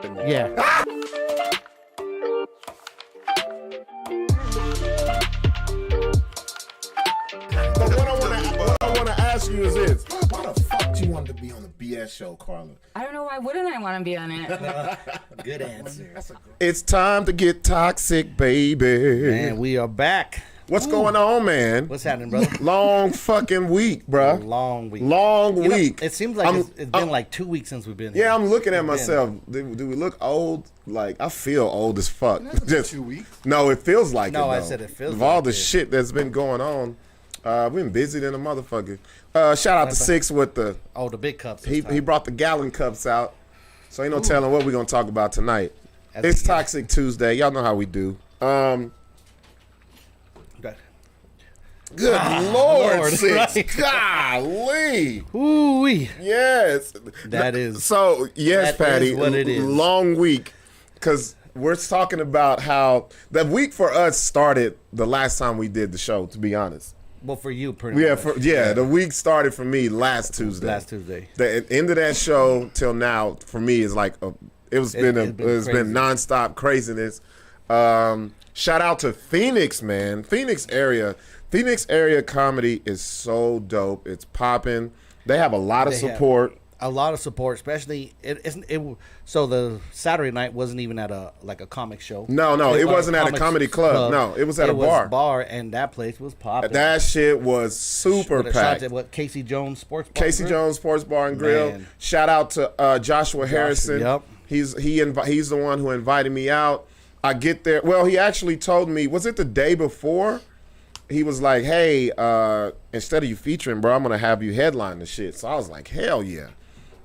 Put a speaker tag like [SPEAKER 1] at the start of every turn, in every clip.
[SPEAKER 1] Yeah.
[SPEAKER 2] But what I want to ask you is this: why the fuck do you want to be on the BS show, Carla?
[SPEAKER 3] I don't know, why wouldn't I want to be on it?
[SPEAKER 1] Good answer.
[SPEAKER 2] It's time to get toxic, baby.
[SPEAKER 1] Man, we are back.
[SPEAKER 2] What's going on, man?
[SPEAKER 1] What's happening, brother?
[SPEAKER 2] Long fucking week, bruh.
[SPEAKER 1] Long week.
[SPEAKER 2] Long
[SPEAKER 1] You know,
[SPEAKER 2] week.
[SPEAKER 1] it seems like it's been like 2 weeks since we've been here.
[SPEAKER 2] Yeah, I'm looking at myself. Do we look old? Like, I feel old as fuck. Just
[SPEAKER 4] 2 weeks.
[SPEAKER 2] No, it feels like it.
[SPEAKER 1] No, I
[SPEAKER 2] though.
[SPEAKER 1] said it feels
[SPEAKER 2] Of all
[SPEAKER 1] like
[SPEAKER 2] the
[SPEAKER 1] it.
[SPEAKER 2] shit that's been going on, we've been busy than a motherfucker. Shout out to Sixx with the
[SPEAKER 1] Oh, the big cups.
[SPEAKER 2] he brought the gallon cups out. So ain't no telling what we're gonna talk about tonight.
[SPEAKER 1] At
[SPEAKER 2] It's
[SPEAKER 1] the end.
[SPEAKER 2] Toxic Tuesday. Y'all know how we do. Good Lord, Sixx.
[SPEAKER 1] right.
[SPEAKER 2] Golly.
[SPEAKER 1] Ooh-wee.
[SPEAKER 2] Yes.
[SPEAKER 1] That is.
[SPEAKER 2] So, yes,
[SPEAKER 1] that
[SPEAKER 2] Patty.
[SPEAKER 1] is what it is.
[SPEAKER 2] Long week. Because we're talking about how the week for us started the last time we did the show, to be honest.
[SPEAKER 1] Well, for you, pretty
[SPEAKER 2] Yeah,
[SPEAKER 1] much.
[SPEAKER 2] the week started for me last Tuesday.
[SPEAKER 1] Last Tuesday.
[SPEAKER 2] The end of that show till now for me is like it's been
[SPEAKER 1] crazy.
[SPEAKER 2] nonstop craziness. Shout out to Phoenix, man. Phoenix area comedy is so dope. It's popping. They have a lot of support.
[SPEAKER 1] A lot of support, especially so the Saturday night wasn't even at a comic show.
[SPEAKER 2] No, it
[SPEAKER 1] was
[SPEAKER 2] wasn't at a
[SPEAKER 1] comics
[SPEAKER 2] comedy club. No, it was at a bar.
[SPEAKER 1] And that place was popping.
[SPEAKER 2] That shit was super packed.
[SPEAKER 1] Casey Jones Sports Bar.
[SPEAKER 2] Casey Jones Sports Bar and Grill.
[SPEAKER 1] Man.
[SPEAKER 2] Shout out to Joshua Harrison.
[SPEAKER 1] Yep.
[SPEAKER 2] He's the one who invited me out. I get there. Well, he actually told me, was it the day before? He was like, hey, instead of you featuring, bro, I'm going to have you headline the shit. So I was like, hell yeah.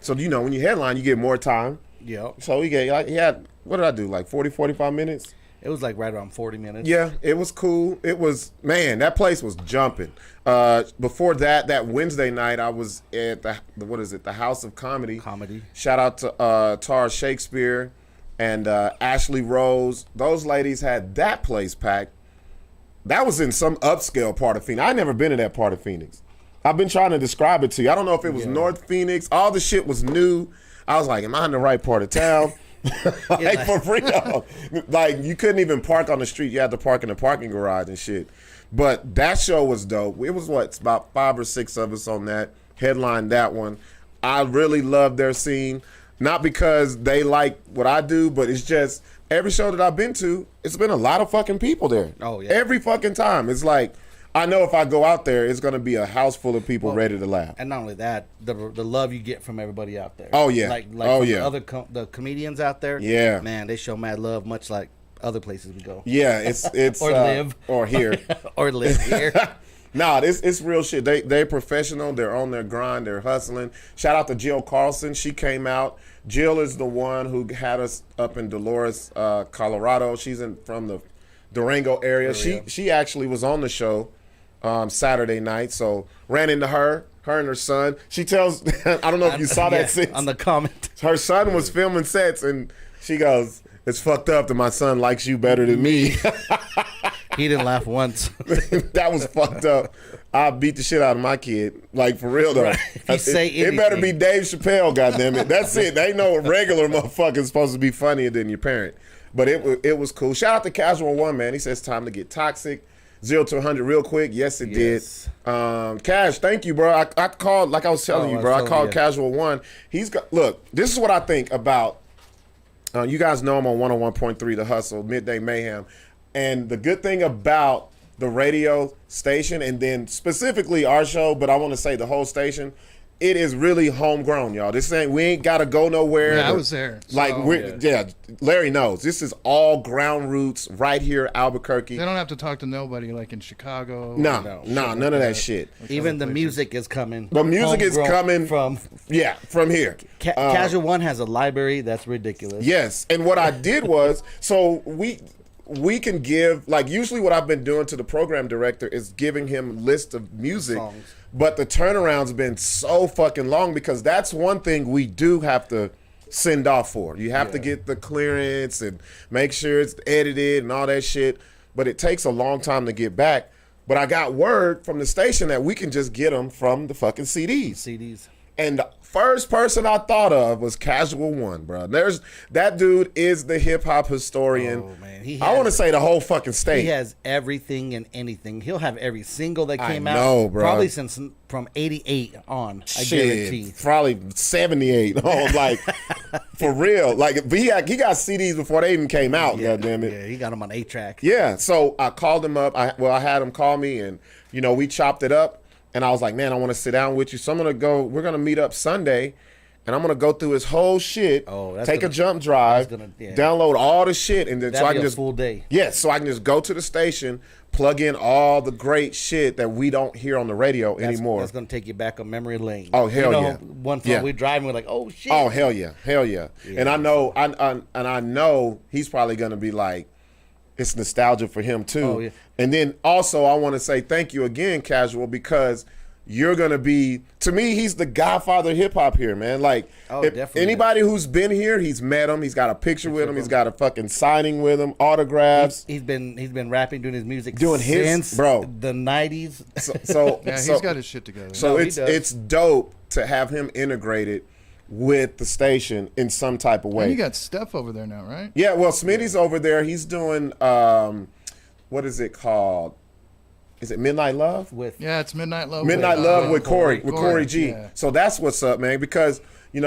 [SPEAKER 2] So, you know, when you headline, you get more time.
[SPEAKER 1] Yep.
[SPEAKER 2] So he had, what did I do, like 40, 45 minutes?
[SPEAKER 1] It was like right around 40 minutes.
[SPEAKER 2] Yeah, it was cool. It was, man, that place was jumping. Before that Wednesday night, I was at the House of Comedy. Shout out to Tara Shakespeare and Ashley Rose. Those ladies had that place packed. That was in some upscale part of Phoenix. I never been to that part of Phoenix. I've been trying to describe it to you. I don't know if it was North Phoenix. All the shit was new. I was like, am I in the right part of town? Like, for real. Like, you couldn't even park on the street. You had to park in the parking garage and shit. But that show was dope. It was, about 5 or 6 of us on that. Headlined that one. I really love their scene. Not because they like what I do, but it's just every show that I've been to, it's been a lot of fucking people there.
[SPEAKER 1] Oh, yeah.
[SPEAKER 2] Every fucking time. It's like, I know if I go out there, it's going to be a house full of people ready to laugh.
[SPEAKER 1] And not only that, the love you get from everybody out there.
[SPEAKER 2] Oh, yeah.
[SPEAKER 1] Like
[SPEAKER 2] oh,
[SPEAKER 1] from
[SPEAKER 2] yeah.
[SPEAKER 1] the comedians out there.
[SPEAKER 2] Yeah.
[SPEAKER 1] Man, they show mad love, much like other places we go.
[SPEAKER 2] Yeah, it's
[SPEAKER 1] Or live.
[SPEAKER 2] or here.
[SPEAKER 1] Or live here.
[SPEAKER 2] Nah, it's real shit. They're professional. They're on their grind. They're hustling. Shout out to Jill Carlson. She came out. Jill is the one who had us up in Dolores, Colorado. She's from the Durango area. She actually was on the show Saturday night. So ran into her and her son. She tells, I don't know if you saw that since.
[SPEAKER 1] On the comment.
[SPEAKER 2] Her son was filming sets and she goes, it's fucked up that my son likes you better than me.
[SPEAKER 1] He didn't laugh once.
[SPEAKER 2] That was fucked up. I beat the shit out of my kid. Like, for real, though.
[SPEAKER 1] Right. If you say
[SPEAKER 2] it better be
[SPEAKER 1] anything.
[SPEAKER 2] Dave Chappelle, goddammit. That's it. They know a regular motherfucker's supposed to be funnier than your parent. But it was cool. Shout out to Casual One, man. He says time to get toxic. 0 to 100 real quick. Yes, it did. Cash, thank you, bro. I called, like I was telling you, bro. I called Casual One. Look, this is what I think about, you guys know I'm on 101.3 The Hustle, Midday Mayhem. And the good thing about the radio station, and then specifically our show, but I want to say the whole station, it is really homegrown, y'all. We ain't got to go nowhere.
[SPEAKER 4] Yeah, I was there.
[SPEAKER 2] Like, Larry knows. This is all ground roots right here, Albuquerque.
[SPEAKER 4] They don't have to talk to nobody like in Chicago.
[SPEAKER 2] No, none of that shit.
[SPEAKER 1] Even the music is coming.
[SPEAKER 2] The music is coming
[SPEAKER 1] from
[SPEAKER 2] here.
[SPEAKER 1] Casual One has a library that's ridiculous.
[SPEAKER 2] Yes, and what I did was, so we can give, like, usually what I've been doing to the program director is giving him lists of music,
[SPEAKER 1] songs.
[SPEAKER 2] But the turnaround's been so fucking long because that's one thing we do have to send off for. You have to get the clearance and make sure it's edited and all that shit, but it takes a long time to get back. But I got word from the station that we can just get them from the fucking CDs. And the first person I thought of was Casual One, bro. That dude is the hip hop historian.
[SPEAKER 1] Oh, man.
[SPEAKER 2] I want to say the whole fucking state.
[SPEAKER 1] He has everything and anything. He'll have every single that came out.
[SPEAKER 2] know, bro.
[SPEAKER 1] Probably since from 88 on. I guarantee.
[SPEAKER 2] Probably 78. Oh, like for real. Like he got CDs before they even came out.
[SPEAKER 1] Yeah,
[SPEAKER 2] Goddamn it.
[SPEAKER 1] Yeah, he got them on 8-track.
[SPEAKER 2] Yeah. So I called him up. I had him call me, and we chopped it up. And I was like, man, I want to sit down with you. So we're going to meet up Sunday, and I'm going to go through his whole shit, take a jump drive, download all the shit, and then so I can just
[SPEAKER 1] full day.
[SPEAKER 2] Yes, so I can just go to the station, plug in all the great shit that we don't hear on the radio anymore.
[SPEAKER 1] That's going to take you back a memory lane.
[SPEAKER 2] Oh, hell yeah.
[SPEAKER 1] One time we driving, we're like, oh, shit.
[SPEAKER 2] Oh, hell yeah. Hell yeah. And I know he's probably going to be like, it's nostalgia for him too.
[SPEAKER 1] Oh, yeah.
[SPEAKER 2] And then also I want to say thank you again, Casual, because you're going to be, to me, he's the godfather of hip hop here, man. Like, if anybody who's been here, he's met him. He's got a picture with him. He's got a fucking signing with him, autographs.
[SPEAKER 1] He's been rapping, doing his music
[SPEAKER 2] since
[SPEAKER 1] the 90s.
[SPEAKER 2] So
[SPEAKER 4] yeah, he's got his shit together.
[SPEAKER 2] So it's dope to have him integrated with the station in some type of way.
[SPEAKER 4] And you got Steph over there now, right?
[SPEAKER 2] Yeah, well, Smitty's over there. He's doing, what is it called? Is it Midnight Love?
[SPEAKER 4] It's Midnight Love.
[SPEAKER 2] Midnight Love with Corey G.
[SPEAKER 4] Yeah.
[SPEAKER 2] So that's what's up, man. Because I'm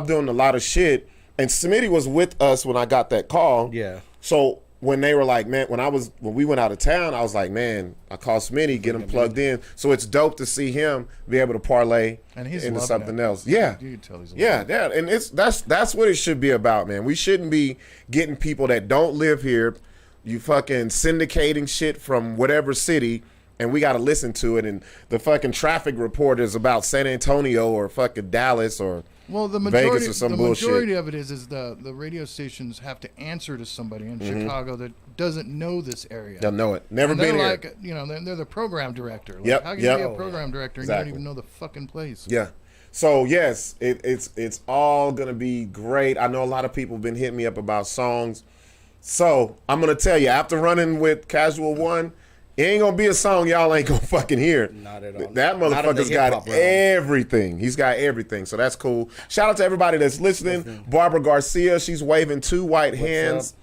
[SPEAKER 2] doing a lot of shit, and Smitty was with us when I got that call.
[SPEAKER 1] Yeah.
[SPEAKER 2] So when they were like, man, when we went out of town, I was like, man, I called Smitty, get him plugged in. So it's dope to see him be able to parlay into something else. Yeah.
[SPEAKER 4] You can tell he's
[SPEAKER 2] yeah, and that's what it should be about, man. We shouldn't be getting people that don't live here. You fucking syndicating shit from whatever city, and we got to listen to it. And the fucking traffic report is about San Antonio or fucking Dallas or Vegas or some bullshit.
[SPEAKER 4] The majority of it is the radio stations have to answer to somebody in Chicago that doesn't know this area.
[SPEAKER 2] They'll know it. Never been here.
[SPEAKER 4] Like, they're the program director. Like, how can you be a program director and you don't even know the fucking place?
[SPEAKER 2] Yeah. So yes, it's all gonna be great. I know a lot of people have been hitting me up about songs. So I'm gonna tell you, after running with Casual One, it ain't gonna be a song y'all ain't gonna fucking hear.
[SPEAKER 1] Not at all.
[SPEAKER 2] That motherfucker's got everything. He's got everything. So that's cool. Shout out to everybody that's listening. Barbara Garcia, she's waving 2 white hands.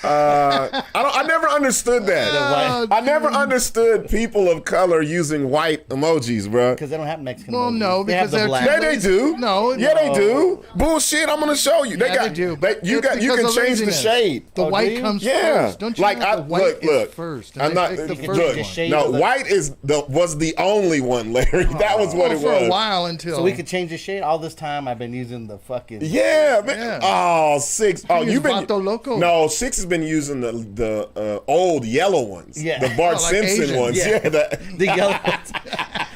[SPEAKER 2] I never understood that. I never understood people of color using white emojis, bro.
[SPEAKER 1] Because they don't have Mexican emojis.
[SPEAKER 4] Well, no, because
[SPEAKER 1] they have the black.
[SPEAKER 2] Yeah, they do.
[SPEAKER 4] No,
[SPEAKER 2] they do. Bullshit. I'm gonna show you.
[SPEAKER 4] They do.
[SPEAKER 2] You can change the shade.
[SPEAKER 4] The white comes first. Don't you know the white is first?
[SPEAKER 2] I'm not. White was the only one, Larry. That was what it was
[SPEAKER 4] for a while until.
[SPEAKER 1] So we could change the shade. All this time I've been using the fucking.
[SPEAKER 2] Yeah, man. Yeah. Oh, Sixx. Oh, you've been.
[SPEAKER 4] Vato Loco.
[SPEAKER 2] No, Sixx has been using the old yellow ones.
[SPEAKER 1] Yeah.
[SPEAKER 2] The Bart Simpson
[SPEAKER 1] Asian.
[SPEAKER 2] ones. Yeah.
[SPEAKER 1] The yellow ones.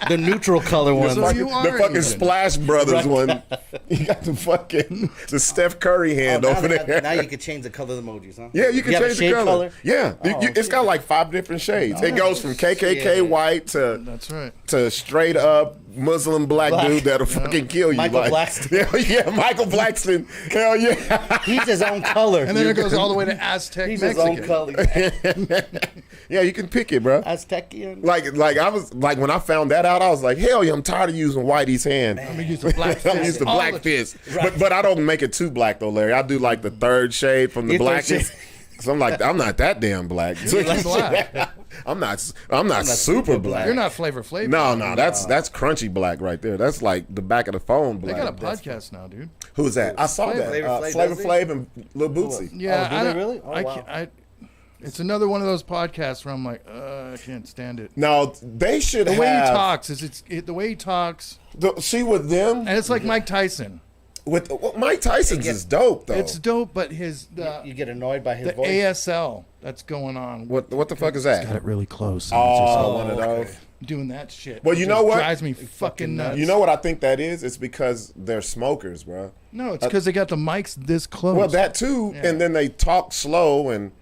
[SPEAKER 1] The neutral color ones.
[SPEAKER 2] The fucking Splash Brothers one. You got the Steph Curry hand over there.
[SPEAKER 1] Now you can change the color of the emojis, huh?
[SPEAKER 2] Yeah, you can change the color. Yeah. It's got like 5 different shades. It goes from KKK white to straight up Muslim black dude that'll fucking kill you.
[SPEAKER 1] Michael Blackston.
[SPEAKER 2] Yeah, Michael Blackston. Hell yeah.
[SPEAKER 1] He's his own color.
[SPEAKER 4] And then it goes all the way to Aztec
[SPEAKER 1] He's
[SPEAKER 4] Mexican.
[SPEAKER 1] his own color.
[SPEAKER 2] Yeah, you can pick it, bro.
[SPEAKER 1] Aztecian.
[SPEAKER 2] Like I was like when I found that out, I was like, hell yeah, I'm tired of using Whitey's hand.
[SPEAKER 4] I'm gonna use the black fist.
[SPEAKER 2] I'm use the black fist. Right. But I don't make it too black though, Larry. I do like the 3rd shade from the blackest. Cause I'm I'm not that damn black.
[SPEAKER 4] Black.
[SPEAKER 2] I'm not super black.
[SPEAKER 4] You're not Flavor Flav.
[SPEAKER 2] No, that's crunchy black right there. That's like the back of the phone black.
[SPEAKER 4] They got a podcast now, dude.
[SPEAKER 2] Who's that? I saw that. Flavor Flav and Lil Bootsy.
[SPEAKER 4] Yeah,
[SPEAKER 1] do they really? Oh, wow.
[SPEAKER 4] It's another one of those podcasts where I'm like, I can't stand it.
[SPEAKER 2] No, they should
[SPEAKER 4] the way he talks the way he talks.
[SPEAKER 2] See with them,
[SPEAKER 4] and it's like Mike Tyson.
[SPEAKER 2] With Mike Tyson's is dope though.
[SPEAKER 4] It's dope, but
[SPEAKER 1] you get annoyed by his
[SPEAKER 4] the
[SPEAKER 1] voice.
[SPEAKER 4] ASL that's going on.
[SPEAKER 2] What the fuck is that?
[SPEAKER 4] Got it really close.
[SPEAKER 2] One of those.
[SPEAKER 4] Doing that shit.
[SPEAKER 2] Well, you know what
[SPEAKER 4] drives me fucking nuts.
[SPEAKER 2] You know what I think that is? It's because they're smokers, bro.
[SPEAKER 4] No, it's because they got the mics this close.
[SPEAKER 2] Well, that too, and then they talk slow and.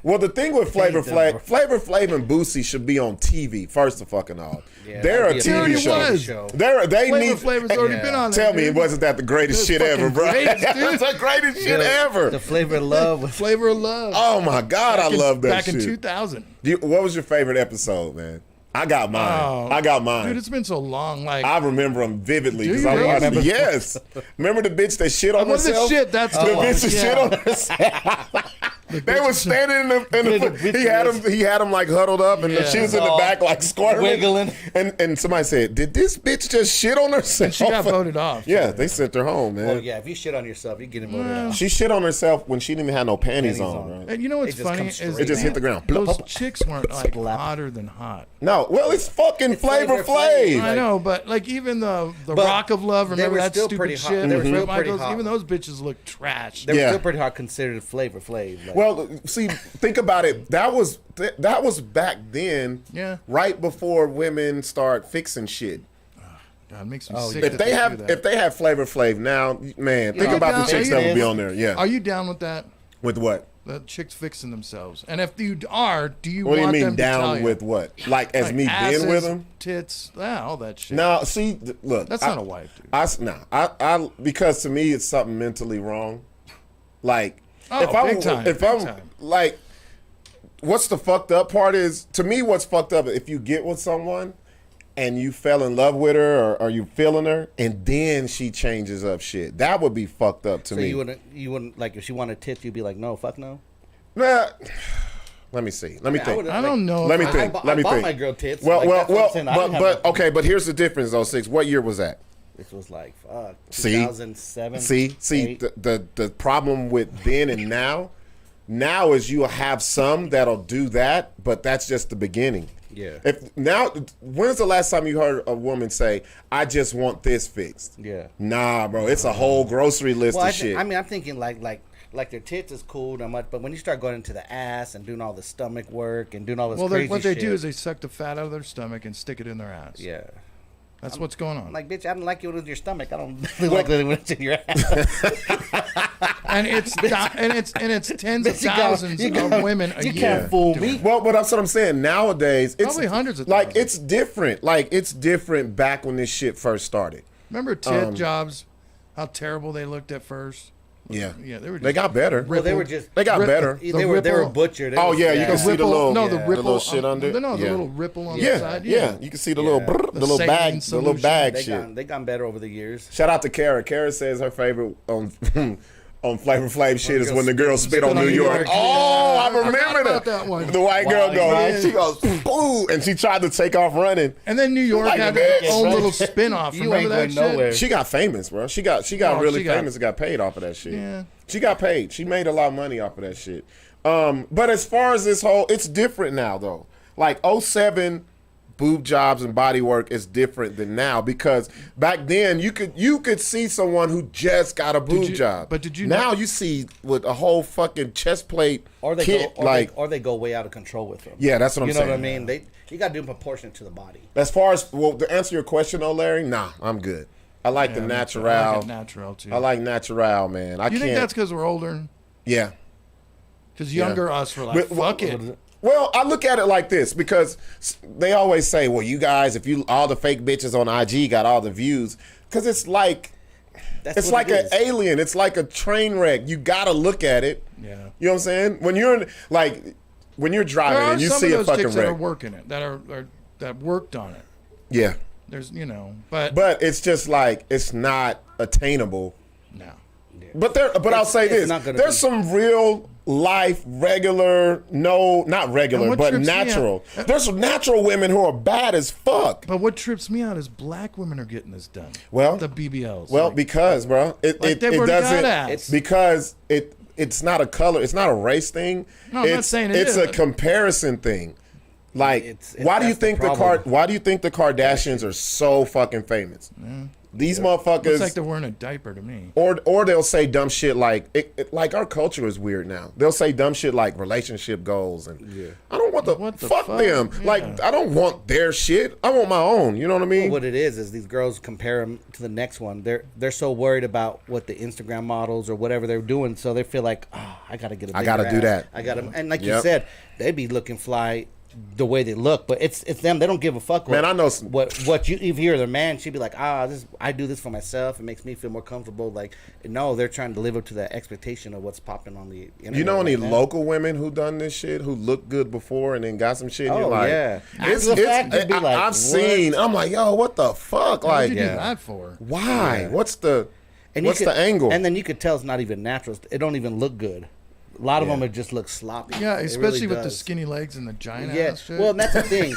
[SPEAKER 2] Well, the thing with Flavor Flav and Boosie should be on TV first of fucking all.
[SPEAKER 1] Yeah,
[SPEAKER 2] they're a TV show. They need.
[SPEAKER 4] Flavor's already been on.
[SPEAKER 2] Tell me, wasn't that the greatest shit ever, bro? That's the greatest shit ever.
[SPEAKER 1] The Flavor of Love.
[SPEAKER 4] Flavor of Love.
[SPEAKER 2] Oh my God, I love that
[SPEAKER 4] back
[SPEAKER 2] shit.
[SPEAKER 4] Back in 2000.
[SPEAKER 2] What was your favorite episode, man? I got mine.
[SPEAKER 4] Oh,
[SPEAKER 2] I got mine.
[SPEAKER 4] Dude, it's been so long. Like
[SPEAKER 2] I remember them vividly
[SPEAKER 4] Do
[SPEAKER 2] because
[SPEAKER 4] you
[SPEAKER 2] I
[SPEAKER 4] really?
[SPEAKER 2] watched. Yes, remember the bitch that shit on
[SPEAKER 4] what the
[SPEAKER 2] herself?
[SPEAKER 4] shit? That's
[SPEAKER 2] the
[SPEAKER 4] the one.
[SPEAKER 2] bitch that shit on herself. They was standing in the. He had him like huddled up, and she was in the back like squirming,
[SPEAKER 1] wiggling.
[SPEAKER 2] And somebody said, "Did this bitch just shit on herself?"
[SPEAKER 4] She got voted off.
[SPEAKER 2] Yeah, they sent her home, man.
[SPEAKER 1] Oh yeah, if you shit on yourself, you get voted out.
[SPEAKER 2] She shit on herself when she didn't even have no panties on. Right?
[SPEAKER 4] And you know what's
[SPEAKER 1] It just
[SPEAKER 4] funny
[SPEAKER 1] comes
[SPEAKER 4] is
[SPEAKER 1] straight
[SPEAKER 2] It just hit the ground.
[SPEAKER 4] those chicks weren't like
[SPEAKER 1] Slap.
[SPEAKER 4] hotter than hot.
[SPEAKER 2] No, well, it's fucking Flavor
[SPEAKER 1] Flavor Flav.
[SPEAKER 2] Flav.
[SPEAKER 4] I know, but like even the Rock of Love,
[SPEAKER 1] they
[SPEAKER 4] remember
[SPEAKER 1] were
[SPEAKER 4] that
[SPEAKER 1] still
[SPEAKER 4] stupid
[SPEAKER 1] pretty hot.
[SPEAKER 4] shit?
[SPEAKER 1] They were still
[SPEAKER 4] Like
[SPEAKER 1] pretty
[SPEAKER 4] those-
[SPEAKER 1] hot.
[SPEAKER 4] Even those bitches look trash.
[SPEAKER 1] They were
[SPEAKER 2] Yeah.
[SPEAKER 1] still pretty hot considered Flavor Flav. Like,
[SPEAKER 2] Well, see, think about it. That was back then.
[SPEAKER 4] Yeah.
[SPEAKER 2] Right before women start fixing shit.
[SPEAKER 4] God, it makes me
[SPEAKER 1] Oh,
[SPEAKER 4] sick.
[SPEAKER 1] yeah.
[SPEAKER 2] If
[SPEAKER 4] that
[SPEAKER 2] they
[SPEAKER 4] do
[SPEAKER 2] have
[SPEAKER 4] that.
[SPEAKER 2] Flavor Flav now, man, think
[SPEAKER 1] know,
[SPEAKER 2] about
[SPEAKER 4] down-
[SPEAKER 2] the chicks
[SPEAKER 4] are
[SPEAKER 2] that
[SPEAKER 4] you-
[SPEAKER 2] would be on there. Yeah.
[SPEAKER 4] Are you down with that?
[SPEAKER 2] With what?
[SPEAKER 4] The chicks fixing themselves. And if you are, do you
[SPEAKER 2] What do you
[SPEAKER 4] want
[SPEAKER 2] mean
[SPEAKER 4] them to tell
[SPEAKER 2] down
[SPEAKER 4] you?
[SPEAKER 2] with what? Like as
[SPEAKER 4] Like
[SPEAKER 2] me
[SPEAKER 4] asses,
[SPEAKER 2] being with them?
[SPEAKER 4] tits, all that shit.
[SPEAKER 2] No, see, look.
[SPEAKER 4] That's not a wife, dude.
[SPEAKER 2] I because to me it's something mentally wrong. Like
[SPEAKER 4] Oh, big time,
[SPEAKER 2] if
[SPEAKER 4] big
[SPEAKER 2] I'm
[SPEAKER 4] time.
[SPEAKER 2] like, what's the fucked up part is to me what's fucked up if you get with someone and you fell in love with her or you feeling her and then she changes up shit. That would be fucked up to
[SPEAKER 1] so
[SPEAKER 2] me.
[SPEAKER 1] you wouldn't like if she wanted tits, you'd be like, no, fuck no.
[SPEAKER 2] Nah, let me see. Let me think.
[SPEAKER 4] I don't know.
[SPEAKER 2] Let me
[SPEAKER 4] if
[SPEAKER 2] think.
[SPEAKER 1] I
[SPEAKER 2] Let me
[SPEAKER 1] bought
[SPEAKER 2] think.
[SPEAKER 1] my girl tits.
[SPEAKER 2] Well,
[SPEAKER 1] Like, that's what I'm saying. I didn't have
[SPEAKER 2] but
[SPEAKER 1] no-
[SPEAKER 2] okay. But here's the difference, though. Six. What year was that?
[SPEAKER 1] This was like fuck.
[SPEAKER 2] See?
[SPEAKER 1] 2007.
[SPEAKER 2] See,
[SPEAKER 1] 8.
[SPEAKER 2] the problem with then and now is you have some that'll do that, but that's just the beginning.
[SPEAKER 1] Yeah.
[SPEAKER 2] If now, when's the last time you heard a woman say, "I just want this fixed"?
[SPEAKER 1] Yeah.
[SPEAKER 2] Nah, bro, it's a whole grocery list
[SPEAKER 1] Well,
[SPEAKER 2] of shit.
[SPEAKER 1] I mean, I'm thinking like their tits is cool and much, but when you start going into the ass and doing all the stomach work and doing all this
[SPEAKER 4] Well,
[SPEAKER 1] crazy
[SPEAKER 4] what they
[SPEAKER 1] shit,
[SPEAKER 4] do is they suck the fat out of their stomach and stick it in their ass.
[SPEAKER 1] yeah.
[SPEAKER 4] That's what's going on.
[SPEAKER 1] I'm like, bitch, I don't like it when it's your stomach. I don't like it when it's in your ass.
[SPEAKER 4] and it's tens of
[SPEAKER 1] Bitch, you got-
[SPEAKER 4] thousands
[SPEAKER 1] you
[SPEAKER 4] of
[SPEAKER 1] got-
[SPEAKER 4] women a
[SPEAKER 1] you
[SPEAKER 4] year.
[SPEAKER 1] can't fool
[SPEAKER 4] doing
[SPEAKER 1] me.
[SPEAKER 4] it.
[SPEAKER 2] Well, but that's what I'm saying. Nowadays, it's
[SPEAKER 4] Probably hundreds of
[SPEAKER 2] like
[SPEAKER 4] thousands.
[SPEAKER 2] it's different. Like it's different back when this shit first started.
[SPEAKER 4] Remember tit jobs? How terrible they looked at first.
[SPEAKER 2] Yeah,
[SPEAKER 4] Yeah, they were.
[SPEAKER 2] they got better.
[SPEAKER 1] Well, they were just
[SPEAKER 2] They got better.
[SPEAKER 1] They were
[SPEAKER 4] ripple.
[SPEAKER 1] butchered. It
[SPEAKER 2] Oh
[SPEAKER 1] was
[SPEAKER 2] yeah, you
[SPEAKER 1] bad.
[SPEAKER 2] can see the
[SPEAKER 4] ripple,
[SPEAKER 2] little
[SPEAKER 4] no, the
[SPEAKER 2] the
[SPEAKER 4] ripple
[SPEAKER 2] little shit
[SPEAKER 4] on-
[SPEAKER 2] under.
[SPEAKER 4] No, the
[SPEAKER 2] yeah.
[SPEAKER 4] little ripple on the
[SPEAKER 2] Yeah,
[SPEAKER 4] side.
[SPEAKER 2] yeah, you can see the little
[SPEAKER 1] Yeah.
[SPEAKER 2] brrr,
[SPEAKER 4] The
[SPEAKER 2] the little
[SPEAKER 4] saline
[SPEAKER 2] bag, the little
[SPEAKER 4] solution.
[SPEAKER 2] bag
[SPEAKER 1] They
[SPEAKER 2] shit.
[SPEAKER 1] gone better over the years.
[SPEAKER 2] Shout out to Kara. Kara says her favorite on Flavor Flav shit is when the girl spit on New York. Oh, I
[SPEAKER 4] forgot
[SPEAKER 2] remember
[SPEAKER 4] about
[SPEAKER 2] that.
[SPEAKER 4] that one.
[SPEAKER 2] The white girl
[SPEAKER 1] Wow,
[SPEAKER 2] goes,
[SPEAKER 1] yeah.
[SPEAKER 2] she goes, boo, and she tried to take off running.
[SPEAKER 4] And then New York
[SPEAKER 2] Like
[SPEAKER 4] had
[SPEAKER 2] a
[SPEAKER 4] their
[SPEAKER 2] bitch,
[SPEAKER 4] own
[SPEAKER 1] right?
[SPEAKER 4] little spin-off.
[SPEAKER 1] You
[SPEAKER 4] Remember
[SPEAKER 1] ain't
[SPEAKER 4] that
[SPEAKER 1] going
[SPEAKER 4] shit?
[SPEAKER 1] nowhere.
[SPEAKER 2] She got famous, bro. She got
[SPEAKER 4] Oh,
[SPEAKER 2] really
[SPEAKER 4] she got-
[SPEAKER 2] famous and got paid off of that shit.
[SPEAKER 4] Yeah.
[SPEAKER 2] She got paid. She made a lot of money off of that shit. But as far as this whole, it's different now though. Like '07 boob jobs and body work is different than now because back then you could see someone who just got a boob job.
[SPEAKER 4] but did you
[SPEAKER 2] now
[SPEAKER 4] know-
[SPEAKER 2] you see with a whole fucking chest plate
[SPEAKER 1] Or they
[SPEAKER 2] kit,
[SPEAKER 1] go, or,
[SPEAKER 2] like
[SPEAKER 1] they go way out of control with them.
[SPEAKER 2] Yeah, that's what I'm
[SPEAKER 1] You know
[SPEAKER 2] saying.
[SPEAKER 1] what I mean? You got to do them proportionate to the body.
[SPEAKER 2] as far as to answer your question though, Larry, nah, I'm good. I like the
[SPEAKER 4] Yeah,
[SPEAKER 2] natural.
[SPEAKER 4] I like it natural too.
[SPEAKER 2] I like natural, man. I
[SPEAKER 4] You
[SPEAKER 2] can't.
[SPEAKER 4] think that's because we're older?
[SPEAKER 2] Yeah.
[SPEAKER 4] Because younger us were like,
[SPEAKER 2] But-
[SPEAKER 4] fuck it.
[SPEAKER 2] Well, I look at it like this because they always say, "Well, you guys, if you all the fake bitches on IG got all the views," because it's like
[SPEAKER 1] That's
[SPEAKER 2] it's
[SPEAKER 1] what
[SPEAKER 2] like
[SPEAKER 1] it
[SPEAKER 2] an
[SPEAKER 1] is.
[SPEAKER 2] alien. It's like a train wreck. You gotta look at it.
[SPEAKER 4] Yeah.
[SPEAKER 2] You know what I'm saying? When you're when you're
[SPEAKER 4] There
[SPEAKER 2] driving
[SPEAKER 4] are
[SPEAKER 2] and you
[SPEAKER 4] some
[SPEAKER 2] see
[SPEAKER 4] of
[SPEAKER 2] a
[SPEAKER 4] those
[SPEAKER 2] fucking
[SPEAKER 4] chicks that are
[SPEAKER 2] wreck,
[SPEAKER 4] working it, that worked on it.
[SPEAKER 2] yeah.
[SPEAKER 4] There's, but
[SPEAKER 2] It's just like it's not attainable.
[SPEAKER 4] no.
[SPEAKER 2] But I'll say
[SPEAKER 1] it's
[SPEAKER 2] this:
[SPEAKER 1] not gonna
[SPEAKER 2] there's
[SPEAKER 1] be.
[SPEAKER 2] some real life, regular, not
[SPEAKER 4] And
[SPEAKER 2] regular,
[SPEAKER 4] what
[SPEAKER 2] but
[SPEAKER 4] trips me
[SPEAKER 2] natural.
[SPEAKER 4] out-
[SPEAKER 2] There's some natural women who are bad as fuck.
[SPEAKER 4] But what trips me out is black women are getting this done.
[SPEAKER 2] Well-
[SPEAKER 4] the BBLs.
[SPEAKER 2] Well,
[SPEAKER 4] like,
[SPEAKER 2] because, bro, it
[SPEAKER 4] they've already got
[SPEAKER 2] doesn't.
[SPEAKER 4] ass.
[SPEAKER 2] Because it's not a color. It's not a race thing.
[SPEAKER 4] No, I'm not saying it
[SPEAKER 2] it's
[SPEAKER 4] is.
[SPEAKER 2] a comparison thing. Like,
[SPEAKER 1] It's-
[SPEAKER 2] why do you
[SPEAKER 1] that's the
[SPEAKER 2] think
[SPEAKER 1] problem.
[SPEAKER 2] Why do you think the Kardashians are so fucking famous? These motherfuckers.
[SPEAKER 4] looks like they're wearing a diaper to me.
[SPEAKER 2] Or they'll say dumb shit like like our culture is weird now. They'll say dumb shit like relationship goals and I don't want
[SPEAKER 4] What the
[SPEAKER 2] fuck
[SPEAKER 4] fuck?
[SPEAKER 2] them.
[SPEAKER 4] Yeah.
[SPEAKER 2] Like I don't want their shit. I want my own. You know what I mean?
[SPEAKER 1] What it is these girls compare them to the next one. They're so worried about what the Instagram models or whatever they're doing, so they feel like, I gotta get a
[SPEAKER 2] I gotta
[SPEAKER 1] bigger
[SPEAKER 2] do
[SPEAKER 1] ass.
[SPEAKER 2] that.
[SPEAKER 1] I gotta, and like you
[SPEAKER 2] Yep.
[SPEAKER 1] said, they be looking fly the way they look, but it's them. They don't give a fuck.
[SPEAKER 2] Man, I know
[SPEAKER 1] what you if you're their man, she'd be like, I do this for myself. It makes me feel more comfortable. Like, no, they're trying to live up to that expectation of what's popping on the internet.
[SPEAKER 2] You know any local women who done this shit, who looked good before and then got some shit? And you're like,
[SPEAKER 1] yeah.
[SPEAKER 2] I've seen. I'm like, yo, what the fuck? Like,
[SPEAKER 4] What'd you do that for?
[SPEAKER 2] Why?
[SPEAKER 1] Yeah.
[SPEAKER 2] What's the angle?
[SPEAKER 1] And then you could tell it's not even natural. It don't even look good. A lot of them it just look sloppy.
[SPEAKER 4] Yeah, especially
[SPEAKER 1] really
[SPEAKER 4] with the
[SPEAKER 1] does.
[SPEAKER 4] skinny legs and the giant
[SPEAKER 1] Yeah,
[SPEAKER 4] ass shit.
[SPEAKER 1] well, that's the thing.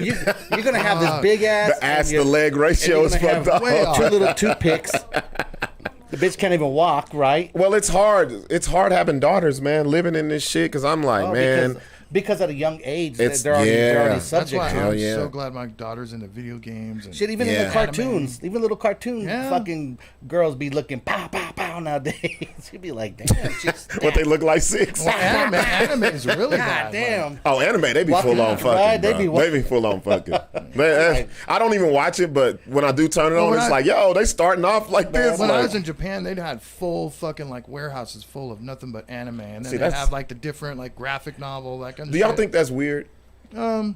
[SPEAKER 1] You're gonna have this big ass.
[SPEAKER 2] The ass to leg ratio is fucked up.
[SPEAKER 1] Two little toothpicks. The bitch can't even walk, right?
[SPEAKER 2] Well, it's hard. It's hard having daughters, man, living in this shit. Because I'm like, man.
[SPEAKER 1] Because at a young age,
[SPEAKER 2] It's-
[SPEAKER 1] they're already
[SPEAKER 4] That's
[SPEAKER 1] subject
[SPEAKER 4] why
[SPEAKER 1] to
[SPEAKER 4] I'm
[SPEAKER 1] it.
[SPEAKER 4] so glad my daughter's into video games. And
[SPEAKER 1] Shit, even in the cartoons, even little cartoon fucking girls be looking pow, pow, pow nowadays. You'd be like, damn, she's
[SPEAKER 2] What they look like Sixx.
[SPEAKER 4] Well, anime is really bad.
[SPEAKER 1] God damn.
[SPEAKER 2] Oh, anime, they be
[SPEAKER 1] Walking
[SPEAKER 2] full on
[SPEAKER 1] out,
[SPEAKER 2] fucking.
[SPEAKER 1] right?
[SPEAKER 2] They
[SPEAKER 1] They
[SPEAKER 2] be full on fucking. Man, I don't even watch it, but when I do turn it on,
[SPEAKER 4] when
[SPEAKER 2] it's
[SPEAKER 4] I-
[SPEAKER 2] like, yo, they starting off like this.
[SPEAKER 4] When I
[SPEAKER 2] like-
[SPEAKER 4] was in Japan, they'd had full fucking like warehouses full of nothing but anime, and then
[SPEAKER 2] See,
[SPEAKER 4] they'd
[SPEAKER 2] that's-
[SPEAKER 4] have like the different like graphic novel, that kind of
[SPEAKER 2] do y'all
[SPEAKER 4] shit.
[SPEAKER 2] think that's weird?
[SPEAKER 1] To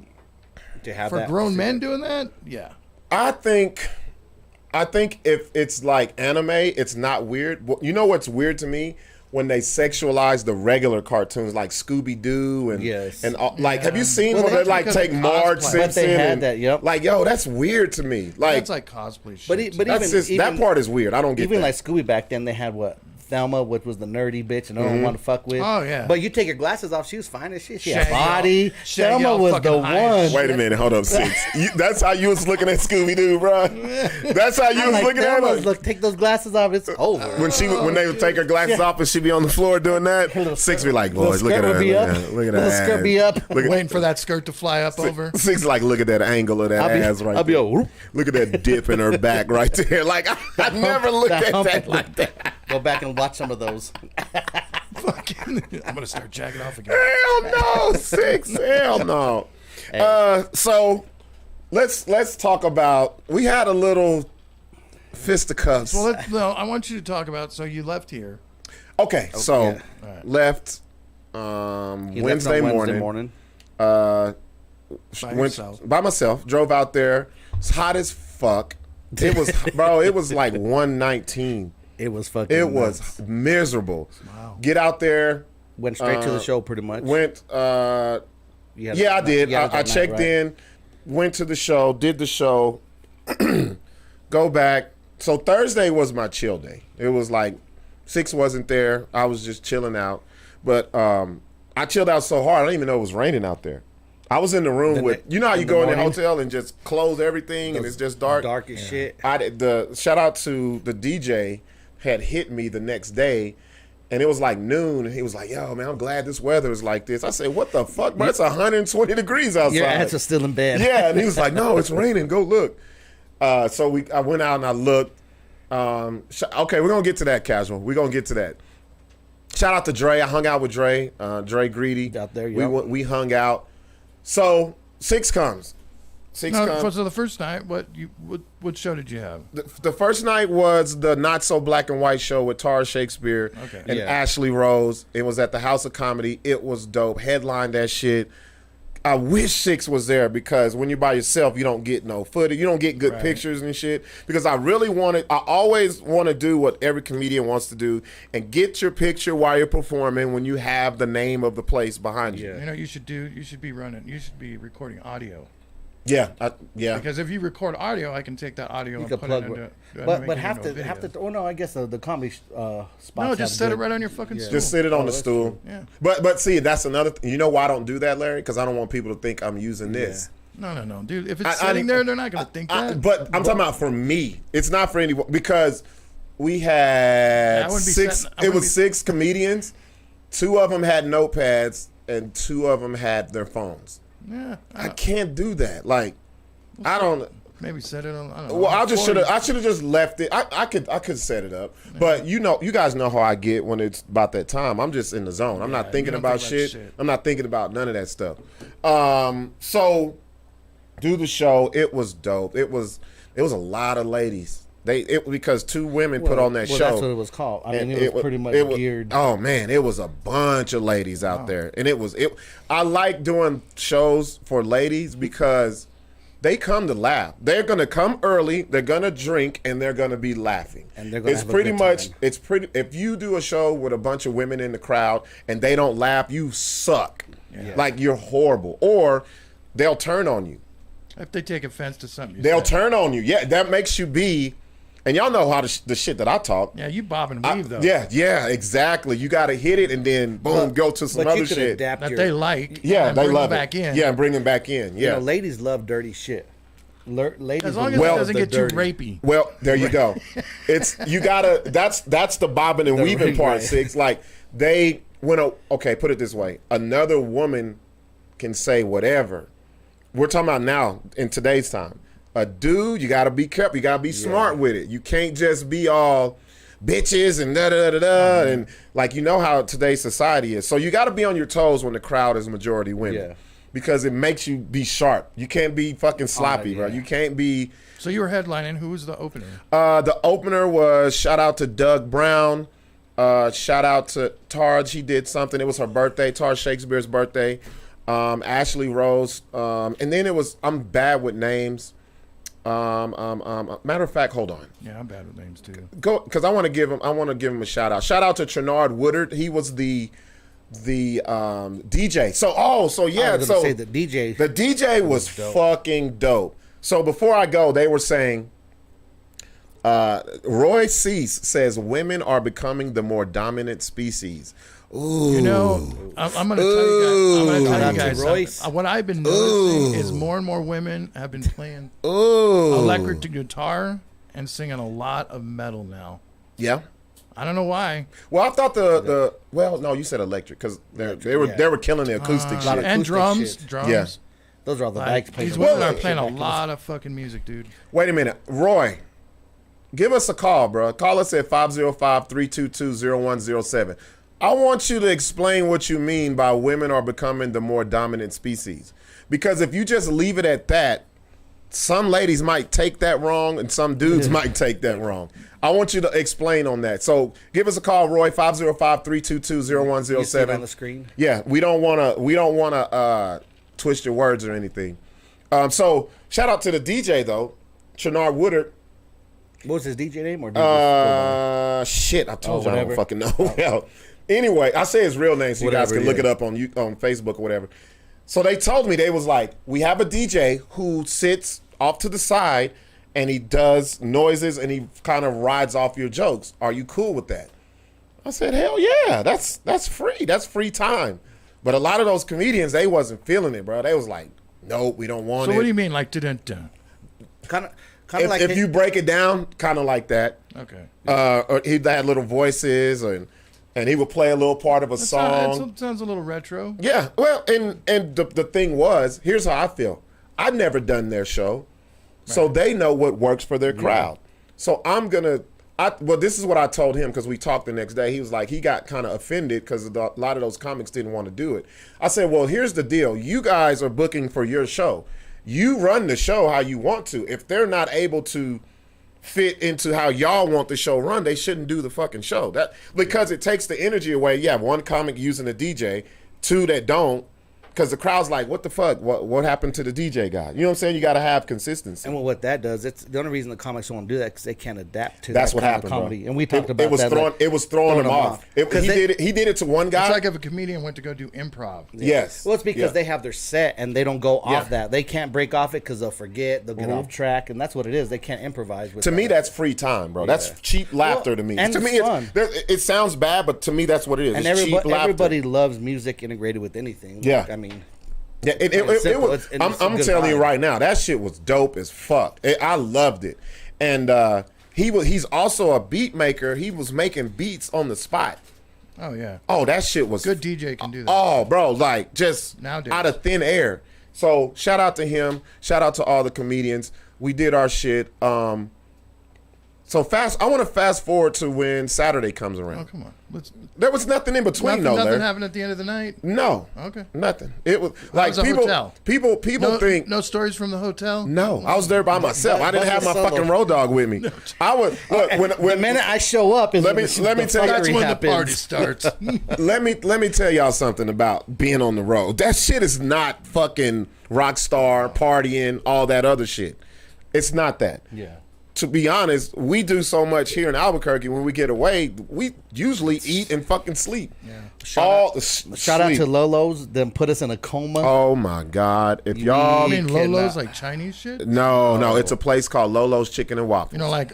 [SPEAKER 1] have
[SPEAKER 4] For
[SPEAKER 1] that.
[SPEAKER 4] grown men doing that? Yeah.
[SPEAKER 2] I think if it's like anime, it's not weird. You know what's weird to me? When they sexualize the regular cartoons like Scooby Doo and all, like, have you seen
[SPEAKER 1] Well,
[SPEAKER 2] when they
[SPEAKER 1] that's
[SPEAKER 2] like
[SPEAKER 4] because
[SPEAKER 2] take
[SPEAKER 4] of
[SPEAKER 2] Marge
[SPEAKER 4] cosplay.
[SPEAKER 2] Simpson?
[SPEAKER 1] But they had
[SPEAKER 2] and,
[SPEAKER 1] that, yep.
[SPEAKER 2] Like, yo, that's weird to me. Like,
[SPEAKER 4] That's like cosplay shit.
[SPEAKER 1] But
[SPEAKER 2] that's
[SPEAKER 1] even,
[SPEAKER 2] just, that part is weird. I don't get
[SPEAKER 1] even
[SPEAKER 2] that.
[SPEAKER 1] like Scooby back then, they had what? Thelma, which was the nerdy bitch, and no one wanted to fuck with.
[SPEAKER 4] Oh, yeah.
[SPEAKER 1] But you take your glasses off, she was fine as shit. She had
[SPEAKER 4] Shaggy
[SPEAKER 1] body.
[SPEAKER 4] Shaggy
[SPEAKER 1] Thelma
[SPEAKER 4] all
[SPEAKER 1] was
[SPEAKER 4] fucking
[SPEAKER 1] the
[SPEAKER 4] high.
[SPEAKER 1] one.
[SPEAKER 2] Wait a minute, hold up, Sixx. That's how you was looking at Scooby Doo, bro. That's how you
[SPEAKER 1] I'm
[SPEAKER 2] was
[SPEAKER 1] like,
[SPEAKER 2] looking at
[SPEAKER 1] Thelma's,
[SPEAKER 2] her.
[SPEAKER 1] look, take those glasses off. It's over.
[SPEAKER 2] When they would take her glasses off and she be on the floor doing that, Sixx be like, boys, look at her. Look at
[SPEAKER 1] Little
[SPEAKER 2] that.
[SPEAKER 1] skirt be up.
[SPEAKER 2] Look at
[SPEAKER 4] Waiting for that skirt to fly up over.
[SPEAKER 2] Sixx like, look at that angle of that ass right
[SPEAKER 1] I'll be
[SPEAKER 2] there.
[SPEAKER 1] a whoop.
[SPEAKER 2] Look at that dip in her back right there. Like, I never looked
[SPEAKER 1] That
[SPEAKER 2] at
[SPEAKER 1] hump.
[SPEAKER 2] that like that.
[SPEAKER 1] Go back and watch some of those.
[SPEAKER 4] Fucking, I'm gonna start jacking off again.
[SPEAKER 2] Hell no, Sixx. Hell no. So let's talk about. We had a little fisticuffs.
[SPEAKER 4] Well, no, I want you to talk about. So you left here.
[SPEAKER 2] Okay, so
[SPEAKER 1] yeah.
[SPEAKER 2] left
[SPEAKER 1] He left on
[SPEAKER 2] Wednesday morning.
[SPEAKER 4] By
[SPEAKER 2] Went
[SPEAKER 4] yourself.
[SPEAKER 2] by myself. Drove out there. It's hot as fuck. It was, bro. It was like 119.
[SPEAKER 1] It was fucking.
[SPEAKER 2] It
[SPEAKER 1] nuts.
[SPEAKER 2] was miserable.
[SPEAKER 4] Wow.
[SPEAKER 2] Get out there.
[SPEAKER 1] Went straight to the show, pretty much.
[SPEAKER 2] Went.
[SPEAKER 1] You had
[SPEAKER 2] Yeah, I
[SPEAKER 1] that-
[SPEAKER 2] did.
[SPEAKER 1] you had
[SPEAKER 2] I
[SPEAKER 1] that night,
[SPEAKER 2] checked
[SPEAKER 1] right?
[SPEAKER 2] in, went to the show, did the show, go back. So Thursday was my chill day. It was like Sixx wasn't there. I was just chilling out. But I chilled out so hard, I didn't even know it was raining out there. I was in the room with, you know how you go in the
[SPEAKER 1] morning?
[SPEAKER 2] hotel and just close everything and it's just dark?
[SPEAKER 1] Dark as shit.
[SPEAKER 2] Shout out to the DJ had hit me the next day. And it was like noon, and he was like, yo, man, I'm glad this weather is like this. I said, what the fuck, bro? It's 120 degrees outside.
[SPEAKER 1] Your ass was still in bed.
[SPEAKER 2] Yeah, and he was like, no, it's raining. Go look. So I went out and I looked. Okay, we're going to get to that, Casual. We're going to get to that. Shout out to Dre. I hung out with Dre. Dre Greedy.
[SPEAKER 1] Out there,
[SPEAKER 2] we
[SPEAKER 1] yep.
[SPEAKER 2] we hung out. So Sixx comes.
[SPEAKER 4] No, so the first night, what show did you have?
[SPEAKER 2] The first night was the Not So Black and White show with Tara Shakespeare and
[SPEAKER 1] Yeah.
[SPEAKER 2] Ashley Rose. It was at the House of Comedy. It was dope. Headlined that shit. I wish Sixx was there because when you're by yourself, you don't get no footage. You don't get good pictures and shit. Because I always want to do what every comedian wants to do and get your picture while you're performing when you have the name of the place behind you.
[SPEAKER 4] You know, you should be recording audio.
[SPEAKER 2] Yeah.
[SPEAKER 4] Because if you record audio, I can take that audio and
[SPEAKER 1] could
[SPEAKER 4] put
[SPEAKER 1] plug
[SPEAKER 4] it into.
[SPEAKER 1] it.
[SPEAKER 4] and
[SPEAKER 1] But
[SPEAKER 4] make it
[SPEAKER 1] have
[SPEAKER 4] into a
[SPEAKER 1] to have
[SPEAKER 4] video.
[SPEAKER 1] to. Oh no, I guess the comedy spots.
[SPEAKER 4] No, just
[SPEAKER 1] have
[SPEAKER 4] set it
[SPEAKER 1] good-
[SPEAKER 4] right on your fucking stool.
[SPEAKER 2] Just sit it on the
[SPEAKER 1] that's
[SPEAKER 2] stool.
[SPEAKER 4] Yeah.
[SPEAKER 2] But see, that's another. You know why I don't do that, Larry? Because I don't want people to think I'm using this.
[SPEAKER 4] No, dude. If it's sitting there, they're not gonna think that.
[SPEAKER 2] But I'm talking about for me. It's not for anyone because we had
[SPEAKER 4] I wouldn't be
[SPEAKER 2] six.
[SPEAKER 4] setting- I
[SPEAKER 2] It
[SPEAKER 4] wouldn't
[SPEAKER 2] was
[SPEAKER 4] be-
[SPEAKER 2] 6 comedians. 2 of them had notepads, and 2 of them had their phones.
[SPEAKER 4] Yeah,
[SPEAKER 2] I can't do that. Like, I don't.
[SPEAKER 4] maybe set it on. I don't know.
[SPEAKER 2] Well, I
[SPEAKER 4] on
[SPEAKER 2] just
[SPEAKER 4] 40.
[SPEAKER 2] should have just left it. I could set it up, but you guys know how I get when it's about that time. I'm just in the zone. I'm not thinking
[SPEAKER 4] you don't
[SPEAKER 2] about
[SPEAKER 4] think about
[SPEAKER 2] shit.
[SPEAKER 4] shit.
[SPEAKER 2] I'm not thinking about none of that stuff. So do the show. It was dope. It was a lot of ladies. Because two women put on that show.
[SPEAKER 1] That's what it was called. I mean, it was pretty much geared.
[SPEAKER 2] Oh man, it was a bunch of ladies out there, and I like doing shows for ladies because they come to laugh. They're gonna come early. They're gonna drink, and they're gonna be laughing.
[SPEAKER 1] And they're gonna have a good time.
[SPEAKER 2] It's pretty. If you do a show with a bunch of women in the crowd and they don't laugh, you suck. Yeah. Like you're horrible, or they'll turn on you.
[SPEAKER 4] If they take offense to something,
[SPEAKER 2] they'll turn on you. Yeah, that makes you be. And y'all know how the shit that I talk.
[SPEAKER 4] Yeah, you bob and weave though.
[SPEAKER 2] Yeah, exactly. You got to hit it and then boom, go to some other shit
[SPEAKER 4] that they like.
[SPEAKER 2] Yeah, they love
[SPEAKER 4] back
[SPEAKER 2] it.
[SPEAKER 4] In.
[SPEAKER 2] Yeah, and bring them back in. Yeah,
[SPEAKER 1] ladies love dirty shit. Ladies,
[SPEAKER 4] as long as it doesn't get too rapey.
[SPEAKER 2] Well, there you go. You gotta. That's the bobbing and weaving part. Sixx. Like okay, put it this way. Another woman can say whatever. We're talking about now in today's time. A dude, you gotta be careful. You gotta be smart with it. You can't just be all bitches and da and like how today's society is. So you gotta be on your toes when the crowd is majority women, because it makes you be sharp. You can't be fucking sloppy, bro. You can't be.
[SPEAKER 4] So you were headlining. Who was the opener?
[SPEAKER 2] The opener was shout out to Doug Brown. Shout out to Tarj. He did something. It was her birthday. Tarj Shakespeare's birthday. Ashley Rose. And then it was. I'm bad with names. Matter of fact, hold on.
[SPEAKER 4] Yeah, I'm bad with names too.
[SPEAKER 2] Go, because I want to give him a shout out. Shout out to Trenard Woodard. He was the DJ. So
[SPEAKER 1] say the DJ.
[SPEAKER 2] The DJ was fucking dope. So before I go, they were saying, Roy Cease says women are becoming the more dominant species. Ooh.
[SPEAKER 4] I'm going to tell you guys something. What I've been noticing is more and more women have been playing electric guitar and singing a lot of metal now.
[SPEAKER 2] Yeah.
[SPEAKER 4] I don't know why.
[SPEAKER 2] Well, I thought no, you said electric because they were killing the acoustic shit.
[SPEAKER 4] And drums.
[SPEAKER 2] Yeah.
[SPEAKER 1] Those are all the bags playing.
[SPEAKER 4] These women are playing a lot of fucking music, dude.
[SPEAKER 2] Wait a minute. Roy, give us a call, bro. Call us at 505-322-0107. I want you to explain what you mean by women are becoming the more dominant species. Because if you just leave it at that, some ladies might take that wrong and some dudes might take that wrong. I want you to explain on that. So give us a call, Roy, 505-322-0107.
[SPEAKER 1] You see it on the screen?
[SPEAKER 2] Yeah, we don't wanna twist your words or anything. So shout out to the DJ though, Trenard Woodard.
[SPEAKER 1] What was his DJ name or
[SPEAKER 2] shit, I told you I don't fucking know. Anyway, I say his real name so you guys can look it up on Facebook or whatever. So they told me, they was like, we have a DJ who sits off to the side and he does noises and he kind of rides off your jokes. Are you cool with that? I said, hell yeah, that's free. That's free time. But a lot of those comedians, they wasn't feeling it, bro. They was like, nope, we don't want it.
[SPEAKER 4] So what do you mean, like, dun-dun-dun?
[SPEAKER 1] Kind of like
[SPEAKER 2] if you break it down, kind of like that.
[SPEAKER 4] Okay.
[SPEAKER 2] Or he had little voices and he would play a little part of a song.
[SPEAKER 4] That sounds a little retro.
[SPEAKER 2] Yeah. Well, and the thing was, here's how I feel. I've never done their show, so they know what works for their crowd. So this is what I told him because we talked the next day. He was like, he got kind of offended because a lot of those comics didn't want to do it. I said, well, here's the deal. You guys are booking for your show. You run the show how you want to. If they're not able to fit into how y'all want the show run, they shouldn't do the fucking show. That because it takes the energy away. Yeah, one comic using a DJ, two that don't, because the crowd's like, what the fuck? What happened to the DJ guy? You know what I'm saying? You got to have consistency.
[SPEAKER 1] And what that does, it's the only reason the comics don't want to do that because they can't adapt to
[SPEAKER 2] that's
[SPEAKER 1] that
[SPEAKER 2] what
[SPEAKER 1] kind
[SPEAKER 2] happened,
[SPEAKER 1] of comedy.
[SPEAKER 2] bro.
[SPEAKER 1] And we talked about
[SPEAKER 2] that. It was throwing them off. He did it to one guy.
[SPEAKER 4] It's like if a comedian went to go do improv.
[SPEAKER 2] Yes.
[SPEAKER 1] Well, it's because they have their set and they don't go off that. They can't break off it because they'll forget. They'll get off track, and that's what it is. They can't improvise. With
[SPEAKER 2] to me, that's free time, bro. That's cheap laughter to me.
[SPEAKER 1] And
[SPEAKER 2] to me, it sounds bad, but to me, that's what it is.
[SPEAKER 1] And
[SPEAKER 2] it's
[SPEAKER 1] everybody loves music integrated with anything.
[SPEAKER 2] Yeah.
[SPEAKER 1] I mean.
[SPEAKER 2] Yeah, it was. I'm telling you right now, that shit was dope as fuck. I loved it, and he's also a beat maker. He was making beats on the spot.
[SPEAKER 4] Oh yeah.
[SPEAKER 2] Oh, that shit was
[SPEAKER 4] good. DJ can do that.
[SPEAKER 2] Oh, bro, like just
[SPEAKER 4] nowadays
[SPEAKER 2] out of thin air. So shout out to him. Shout out to all the comedians. We did our shit. So I want to fast forward to when Saturday comes around.
[SPEAKER 4] Oh, come on.
[SPEAKER 2] There was nothing in between,
[SPEAKER 4] Nothing happened at the end of the night?
[SPEAKER 2] No.
[SPEAKER 4] Okay.
[SPEAKER 2] Nothing. It was like
[SPEAKER 4] was the hotel?
[SPEAKER 2] people think.
[SPEAKER 4] No stories from the hotel?
[SPEAKER 2] No, I was there by myself. I didn't have my fucking road dog with me. I was look when
[SPEAKER 1] the minute I show up is
[SPEAKER 2] let me tell you,
[SPEAKER 4] That's when the party starts.
[SPEAKER 2] let me tell y'all something about being on the road. That shit is not fucking rock star partying, all that other shit. It's not that.
[SPEAKER 1] Yeah.
[SPEAKER 2] To be honest, we do so much here in Albuquerque. When we get away, we usually eat and fucking sleep.
[SPEAKER 1] Yeah.
[SPEAKER 2] Shout
[SPEAKER 1] out to Lolo's, then put us in a coma.
[SPEAKER 2] Oh my God! If y'all,
[SPEAKER 4] You mean Lolo's like Chinese shit?
[SPEAKER 2] no, it's a place called Lolo's Chicken and Waffles.
[SPEAKER 4] You know, like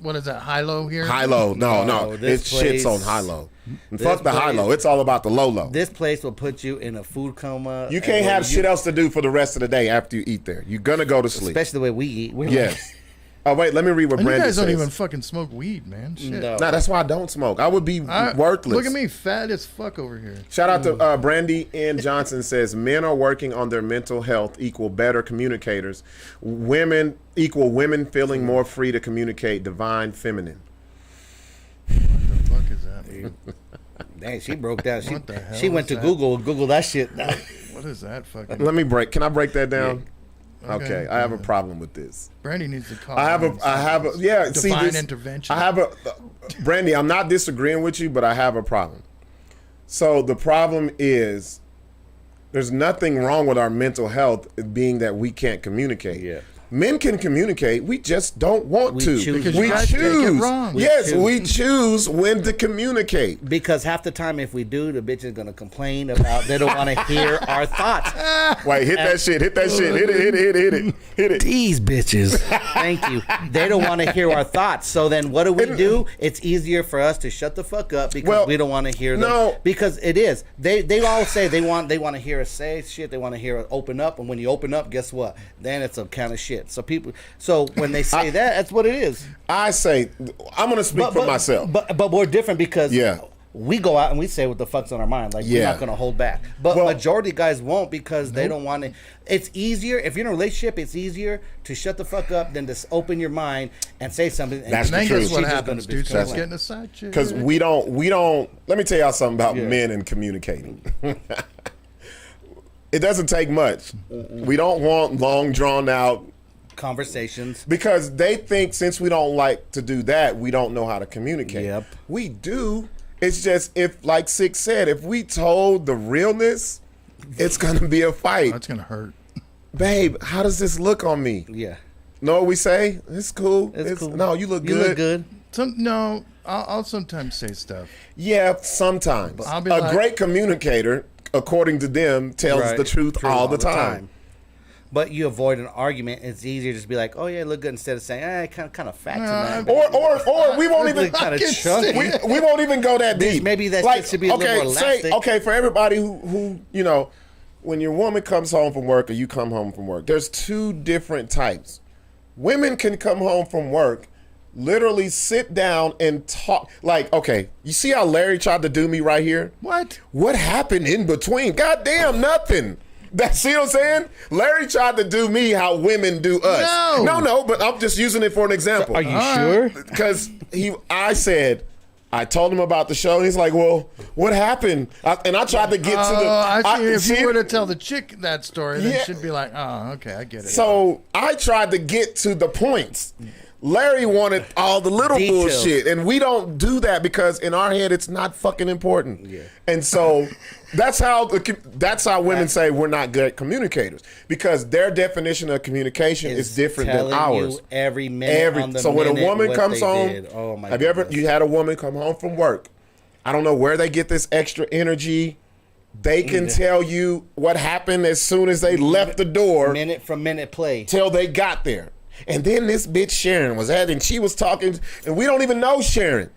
[SPEAKER 4] what is that? High-low here?
[SPEAKER 2] High-low, no, it shits on high-low. Fuck the high-low. It's all about the low-low.
[SPEAKER 1] This place will put you in a food coma.
[SPEAKER 2] You can't have shit else to do for the rest of the day after you eat there. You're gonna go to sleep.
[SPEAKER 1] Especially the way we eat.
[SPEAKER 2] Yes. Oh wait, let me read what
[SPEAKER 4] And
[SPEAKER 2] Brandy
[SPEAKER 4] you guys
[SPEAKER 2] says.
[SPEAKER 4] don't even fucking smoke weed, man. Shit.
[SPEAKER 1] No.
[SPEAKER 2] Nah, that's why I don't smoke. I would be worthless.
[SPEAKER 4] Look at me, fat as fuck over here.
[SPEAKER 2] Shout out to Brandy N. Johnson says men are working on their mental health equal better communicators. Women equal women feeling more free to communicate divine feminine.
[SPEAKER 4] What the fuck is that? Dude?
[SPEAKER 1] Dang, she broke down.
[SPEAKER 4] What the hell
[SPEAKER 1] She went
[SPEAKER 4] is
[SPEAKER 1] to
[SPEAKER 4] that?
[SPEAKER 1] Google that shit.
[SPEAKER 4] What is that fucking?
[SPEAKER 2] Can I break that down?
[SPEAKER 4] Yeah.
[SPEAKER 2] Okay, I have a problem with this.
[SPEAKER 4] Brandy needs to call.
[SPEAKER 2] I have a
[SPEAKER 4] divine intervention.
[SPEAKER 2] I have a Brandy, I'm not disagreeing with you, but I have a problem. So the problem is there's nothing wrong with our mental health being that we can't communicate.
[SPEAKER 1] Yeah.
[SPEAKER 2] Men can communicate. We just don't want to.
[SPEAKER 4] Because
[SPEAKER 2] we
[SPEAKER 4] you guys take it
[SPEAKER 2] choose.
[SPEAKER 4] wrong.
[SPEAKER 2] Yes, we choose when to communicate.
[SPEAKER 1] Because half the time, if we do, the bitch is gonna complain about they don't want to hear our thoughts.
[SPEAKER 2] Wait, hit that shit. Hit that shit. Hit it.
[SPEAKER 1] These bitches. Thank you. They don't want to hear our thoughts. So then, what do? It's easier for us to shut the fuck up because we don't want to hear them.
[SPEAKER 2] No.
[SPEAKER 1] Because it is. They all say they want to hear us say shit. They want to hear us open up. And when you open up, guess what? Then it's a kind of shit. So when they say that's what it is.
[SPEAKER 2] I say, I'm going to speak for myself.
[SPEAKER 1] But we're different because we go out and we say what the fuck's on our mind. Like, we're not going to hold back. But majority of guys won't because they don't want to. It's easier. If you're in a relationship, it's easier to shut the fuck up than to open your mind and say something.
[SPEAKER 2] That's
[SPEAKER 4] and
[SPEAKER 2] the truth.
[SPEAKER 4] That's what happens, dude. Starts getting a side chick.
[SPEAKER 2] Because we don't, let me tell y'all something about men and communicating. It doesn't take much. We don't want long, drawn out
[SPEAKER 1] conversations
[SPEAKER 2] because they think since we don't like to do that, we don't know how to communicate.
[SPEAKER 1] Yep.
[SPEAKER 2] We do. It's just if, like Sixx said, if we told the realness, it's gonna be a fight.
[SPEAKER 4] That's gonna hurt.
[SPEAKER 2] Babe, how does this look on me?
[SPEAKER 1] Yeah.
[SPEAKER 2] Know what we say? It's cool.
[SPEAKER 1] It's cool.
[SPEAKER 2] No, you look good.
[SPEAKER 1] You look good.
[SPEAKER 4] I'll sometimes say stuff.
[SPEAKER 2] Yeah, sometimes.
[SPEAKER 4] I'll be
[SPEAKER 2] great communicator, according to them, tells the truth all the time.
[SPEAKER 1] But you avoid an argument. It's easier to just be like, "Oh yeah, look good," instead of saying, kind of fat tonight."
[SPEAKER 2] Or we won't even
[SPEAKER 1] kind of chunky.
[SPEAKER 2] we won't even go that deep.
[SPEAKER 1] Maybe that shit should be a little more elastic.
[SPEAKER 2] Okay, for everybody who when your woman comes home from work or you come home from work, there's two different types. Women can come home from work, literally sit down and talk. Like, okay, you see how Larry tried to do me right here? What happened in between? Goddamn, nothing. See what I'm saying? Larry tried to do me how women do us. No, but I'm just using it for an example.
[SPEAKER 1] Are you sure?
[SPEAKER 2] Because I told him about the show, and he's like, well, what happened? And I tried to get to the...
[SPEAKER 4] If you were to tell the chick that story, then she'd be like, oh, okay, I get it.
[SPEAKER 2] So I tried to get to the points. Larry wanted all the little bullshit, and we don't do that because in our head it's not fucking important. Yeah. And so that's how women say we're not good communicators because their definition of communication is different than ours.
[SPEAKER 1] You every minute on the
[SPEAKER 2] so when a woman comes home,
[SPEAKER 1] oh my
[SPEAKER 2] have you had a woman come home from work? I don't know where they get this extra energy. They can tell you what happened as soon as they left the door.
[SPEAKER 1] Minute from minute play.
[SPEAKER 2] Till they got there. And then this bitch Sharon was at, and she was talking, and we don't even know Sharon.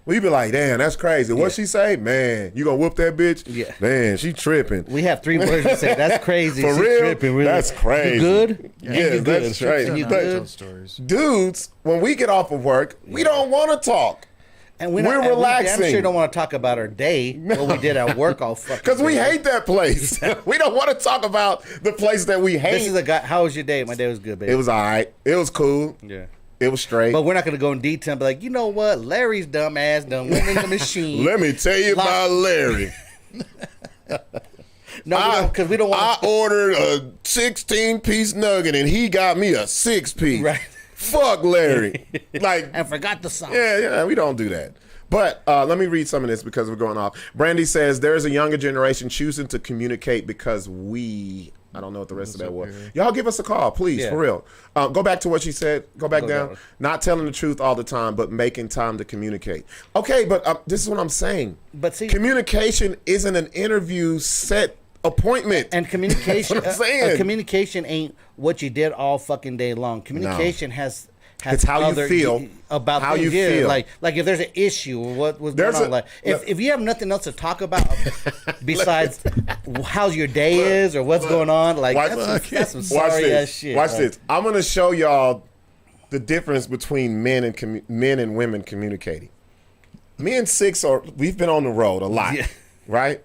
[SPEAKER 2] We be like, damn, that's crazy. What she say? Man, you gonna whoop that bitch?
[SPEAKER 1] Yeah.
[SPEAKER 2] Man, she tripping.
[SPEAKER 1] We have 3 words to say. That's crazy.
[SPEAKER 2] For
[SPEAKER 1] She's
[SPEAKER 2] real?
[SPEAKER 1] Tripping. Really.
[SPEAKER 2] That's crazy.
[SPEAKER 1] You good?
[SPEAKER 2] Yeah, that's crazy.
[SPEAKER 1] You good?
[SPEAKER 2] Dudes, when we get off of work, we don't want to talk.
[SPEAKER 1] And we're
[SPEAKER 2] relaxing.
[SPEAKER 1] We damn sure don't want to talk about our day, what we did at work all fucking
[SPEAKER 2] because we hate that place. We don't want to talk about the place that we hate.
[SPEAKER 1] This is a guy. How was your day? My day was good, baby.
[SPEAKER 2] It was all right. It was cool.
[SPEAKER 1] Yeah.
[SPEAKER 2] It was straight.
[SPEAKER 1] But we're not going to go in detail and be like, you know what? Larry's dumb ass done went in the machine.
[SPEAKER 2] Let me tell you about Larry.
[SPEAKER 1] No, because we don't want
[SPEAKER 2] I ordered a 16-piece nugget and he got me a 6-piece.
[SPEAKER 1] Right.
[SPEAKER 2] Fuck Larry. Like,
[SPEAKER 1] and forgot the sauce.
[SPEAKER 2] Yeah, we don't do that. But let me read some of this because we're going off. Brandy says, there's a younger generation choosing to communicate because I don't know what the rest of that was. Y'all give us a call, please, for real. Go back to what she said. Go back down. Not telling the truth all the time, but making time to communicate. Okay, but this is what I'm saying.
[SPEAKER 1] But see,
[SPEAKER 2] communication isn't an interview set appointment.
[SPEAKER 1] And communication,
[SPEAKER 2] That's what I'm saying.
[SPEAKER 1] Communication ain't what you did all fucking day long. Communication has
[SPEAKER 2] it's how you feel
[SPEAKER 1] about
[SPEAKER 2] how
[SPEAKER 1] things.
[SPEAKER 2] you feel.
[SPEAKER 1] Like if there's an issue, what was going on? Like if you have nothing else to talk about besides how your day is or what's going on, like that's some sorry ass shit.
[SPEAKER 2] Watch this. I'm gonna show y'all the difference between men and women communicating. Me and Sixx we've been on the road a lot, right?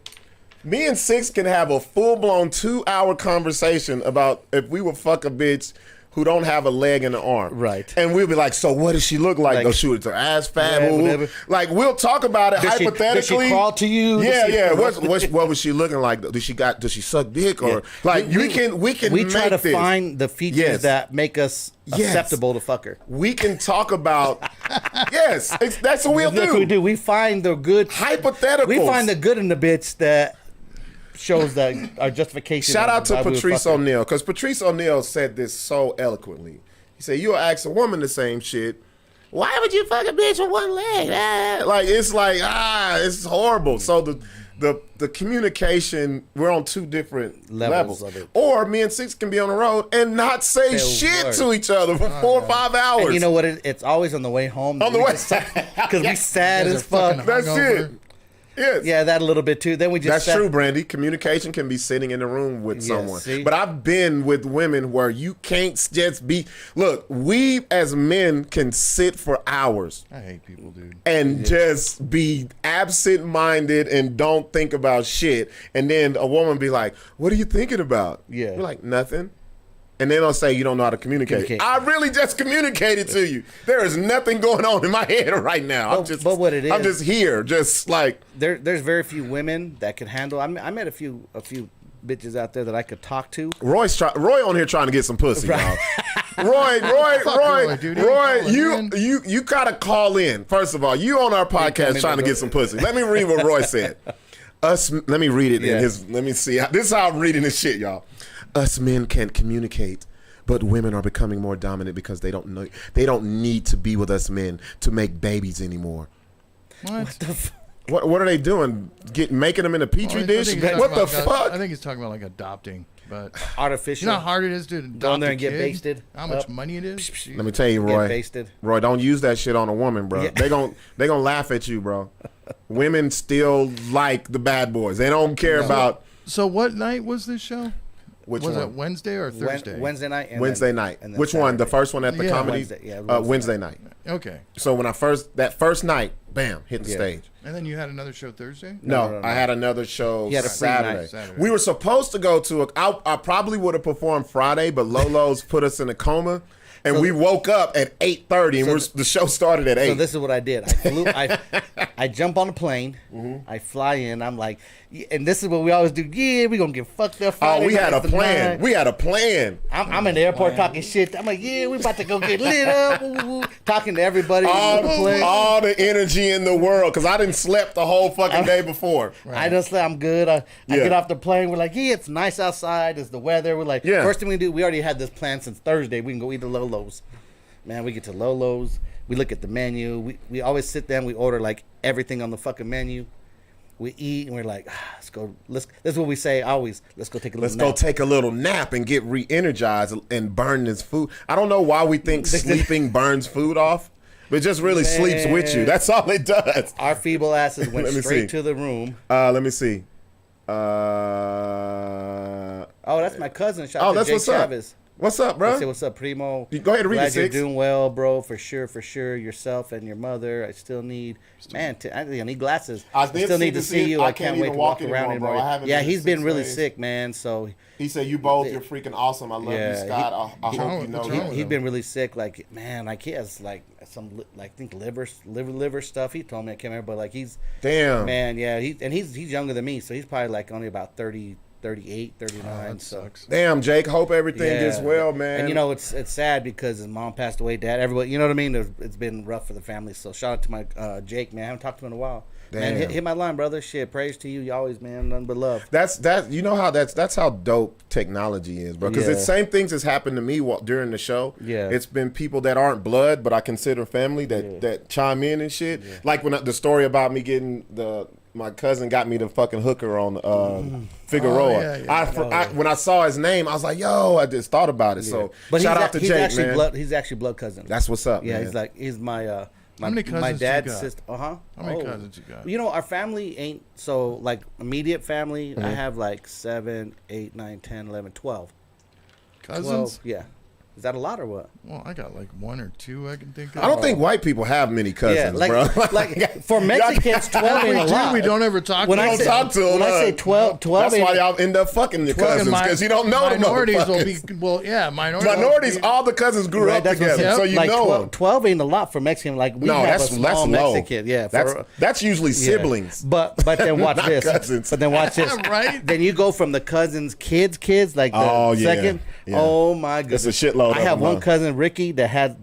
[SPEAKER 2] Me and Sixx can have a full-blown 2-hour conversation about if we would fuck a bitch who don't have a leg and an arm.
[SPEAKER 1] Right.
[SPEAKER 2] And we'll be like, so what does she look like? Does she with her ass fat?
[SPEAKER 1] Yeah,
[SPEAKER 2] like, we'll talk about it hypothetically.
[SPEAKER 1] Does she crawl to you?
[SPEAKER 2] Yeah. What was she looking like? Does she suck dick? Or like we
[SPEAKER 1] try to find the features that make us acceptable to fuck her.
[SPEAKER 2] We can talk about that's what we'll do.
[SPEAKER 1] That's what we do. We find the good
[SPEAKER 2] hypotheticals.
[SPEAKER 1] We find the good in the bitch that shows that our justification.
[SPEAKER 2] Shout out to Patrice O'Neal, because Patrice O'Neal said this so eloquently. He said, "You'll ask a woman the same shit. Why would you fuck a bitch with one leg? Like it's it's horrible." So the communication, we're on two different levels
[SPEAKER 1] of it.
[SPEAKER 2] Or me and Sixx can be on the road and not say shit to each other for 4 or 5 hours.
[SPEAKER 1] And you know what? It's always on the way home.
[SPEAKER 2] On the way,
[SPEAKER 1] because we sad as fuck.
[SPEAKER 2] That's it. Yes.
[SPEAKER 1] Yeah, that a little bit too. Then we just
[SPEAKER 2] That's true, Brandy. Communication can be sitting in the room with someone.
[SPEAKER 1] See?
[SPEAKER 2] But I've been with women where you can't just be. Look, we as men can sit for hours.
[SPEAKER 4] I hate people, dude.
[SPEAKER 2] And just be absent-minded and don't think about shit. And then a woman be like, "What are you thinking about?"
[SPEAKER 1] Yeah.
[SPEAKER 2] We're like, "Nothing." And then they'll say, "You don't know how to communicate." I really just communicated to you. There is nothing going on in my head right now.
[SPEAKER 1] But what it is,
[SPEAKER 2] I'm just here, just like
[SPEAKER 1] there's very few women that can handle. I met a few bitches out there that I could talk to.
[SPEAKER 2] Roy on here trying to get some pussy, y'all. Roy, you gotta call in. First of all, you on our podcast trying to get some pussy. Let me read what Roy said. Let me read it in his. Let me see. This is how I'm reading this shit, y'all. Us men can't communicate, but women are becoming more dominant because they don't know. They don't need to be with us men to make babies anymore. What are they doing? Making them in a petri dish? What the fuck?
[SPEAKER 4] I think he's talking about like adopting, but
[SPEAKER 1] artificial.
[SPEAKER 4] You know how hard it is to adopt
[SPEAKER 1] go in there and get basted.
[SPEAKER 4] How much money it is?
[SPEAKER 2] Let me tell you, Roy, don't use that shit on a woman, bro. Yeah. They gonna laugh at you, bro. Women still like the bad boys. They don't care about.
[SPEAKER 4] So what night was this show?
[SPEAKER 2] Which
[SPEAKER 4] was
[SPEAKER 2] one?
[SPEAKER 4] it Wednesday or Thursday?
[SPEAKER 1] Wednesday night.
[SPEAKER 2] Wednesday night. Which Saturday. One? The first one at the comedy? Wednesday night.
[SPEAKER 4] Okay.
[SPEAKER 2] So when that first night, bam, hit the stage.
[SPEAKER 4] And then you had another show Thursday?
[SPEAKER 2] No. I had another show Saturday. We were supposed to go to I probably would have performed Friday, but Lolo's put us in a coma. And we woke up at 8:30, and the show started at 8.
[SPEAKER 1] So this is what I did. I jump on a plane. Mm-hmm. I fly in. I'm like, and this is what we always do. Yeah, we gonna get fucked up. Friday
[SPEAKER 2] we had a plan. We had a plan.
[SPEAKER 1] I'm in the airport talking shit. I'm like, yeah, we about to go get lit up. Talking to everybody.
[SPEAKER 2] All the energy in the world, because I didn't slept the whole fucking day before.
[SPEAKER 1] Right. I didn't sleep. I'm good. I get off the plane. We're like, yeah, it's nice outside. It's the weather. We're like, first thing we do, we already had this plan since Thursday. We can go eat the Lolo's. Man, we get to Lolo's. We look at the menu. We always sit down. We order like everything on the fucking menu. We eat and we're like, let's go. This is what we say always. Let's go take a little nap.
[SPEAKER 2] Let's go take a little nap and get re-energized and burn this food. I don't know why we think sleeping burns food off, but it just really sleeps with you. That's all it does.
[SPEAKER 1] Our feeble asses went straight to the room.
[SPEAKER 2] Let me see.
[SPEAKER 1] That's my cousin. Shout out to Jay Chavez.
[SPEAKER 2] What's up, bro?
[SPEAKER 1] Say what's up, Primo.
[SPEAKER 2] You go ahead and read
[SPEAKER 1] Glad
[SPEAKER 2] it,
[SPEAKER 1] you're
[SPEAKER 2] Sixx.
[SPEAKER 1] doing well, bro. For sure. Yourself and your mother. I still need, I need glasses. I still need to see you. I can't wait to walk around anymore. Yeah, he's been really sick, man. So
[SPEAKER 2] he said, "You both, you're freaking awesome. I love you, Scott. I hope you know that."
[SPEAKER 1] He's been really sick. Like, man, like he has like some, like I think liver stuff. He told me, I can't remember, but like he's man. Yeah, he's younger than me, so he's probably like only about 30. 38, 39. So
[SPEAKER 2] damn, Jake. Hope everything gets well, man.
[SPEAKER 1] And you know, it's sad because his mom passed away, dad, everybody. You know what I mean? It's been rough for the family. So shout out to my Jake, man. I haven't talked to him in a while. Damn. Man, hit my line, brother. Shit, praise to you always, man. Nothing but love.
[SPEAKER 2] You know how that's how dope technology is, bro. Because the same things has happened to me during the show. Yeah, it's been people that aren't blood, but I consider family that chime in and shit. Yeah. Like when the story about me getting my cousin got me the fucking hooker on Figueroa. When I saw his name, I was like, yo, I just thought about it. So but shout out to Jake, man.
[SPEAKER 1] He's actually blood cousin.
[SPEAKER 2] That's what's up,
[SPEAKER 1] yeah,
[SPEAKER 2] man.
[SPEAKER 1] he's my
[SPEAKER 4] how many cousins
[SPEAKER 1] my dad's
[SPEAKER 4] you got?
[SPEAKER 1] sister.
[SPEAKER 4] How many cousins you got?
[SPEAKER 1] You know, our family ain't so like immediate family. I have like 7, 8, 9, 10, 11, 12
[SPEAKER 4] cousins.
[SPEAKER 1] 12, yeah. Is that a lot or what?
[SPEAKER 4] Well, I got like 1 or 2 I can think of.
[SPEAKER 2] I don't think white people have many cousins, bro.
[SPEAKER 1] Like for Mexicans, 12 ain't a lot.
[SPEAKER 4] We don't ever talk.
[SPEAKER 2] When I say
[SPEAKER 1] 12
[SPEAKER 2] that's why y'all end up fucking your cousins because you don't know the
[SPEAKER 4] minorities will be
[SPEAKER 2] minorities. All the cousins grew up together, so you
[SPEAKER 1] like
[SPEAKER 2] know them.
[SPEAKER 1] 12 ain't a lot for Mexican. Like we have a small Mexican. Yeah,
[SPEAKER 2] that's usually siblings.
[SPEAKER 1] But then watch this.
[SPEAKER 2] Cousins.
[SPEAKER 1] But then watch this.
[SPEAKER 4] Right?
[SPEAKER 1] Then you go from the cousins, kids, like the second. Yeah. Oh my goodness,
[SPEAKER 2] it's a shitload.
[SPEAKER 1] I have one cousin, Ricky, that had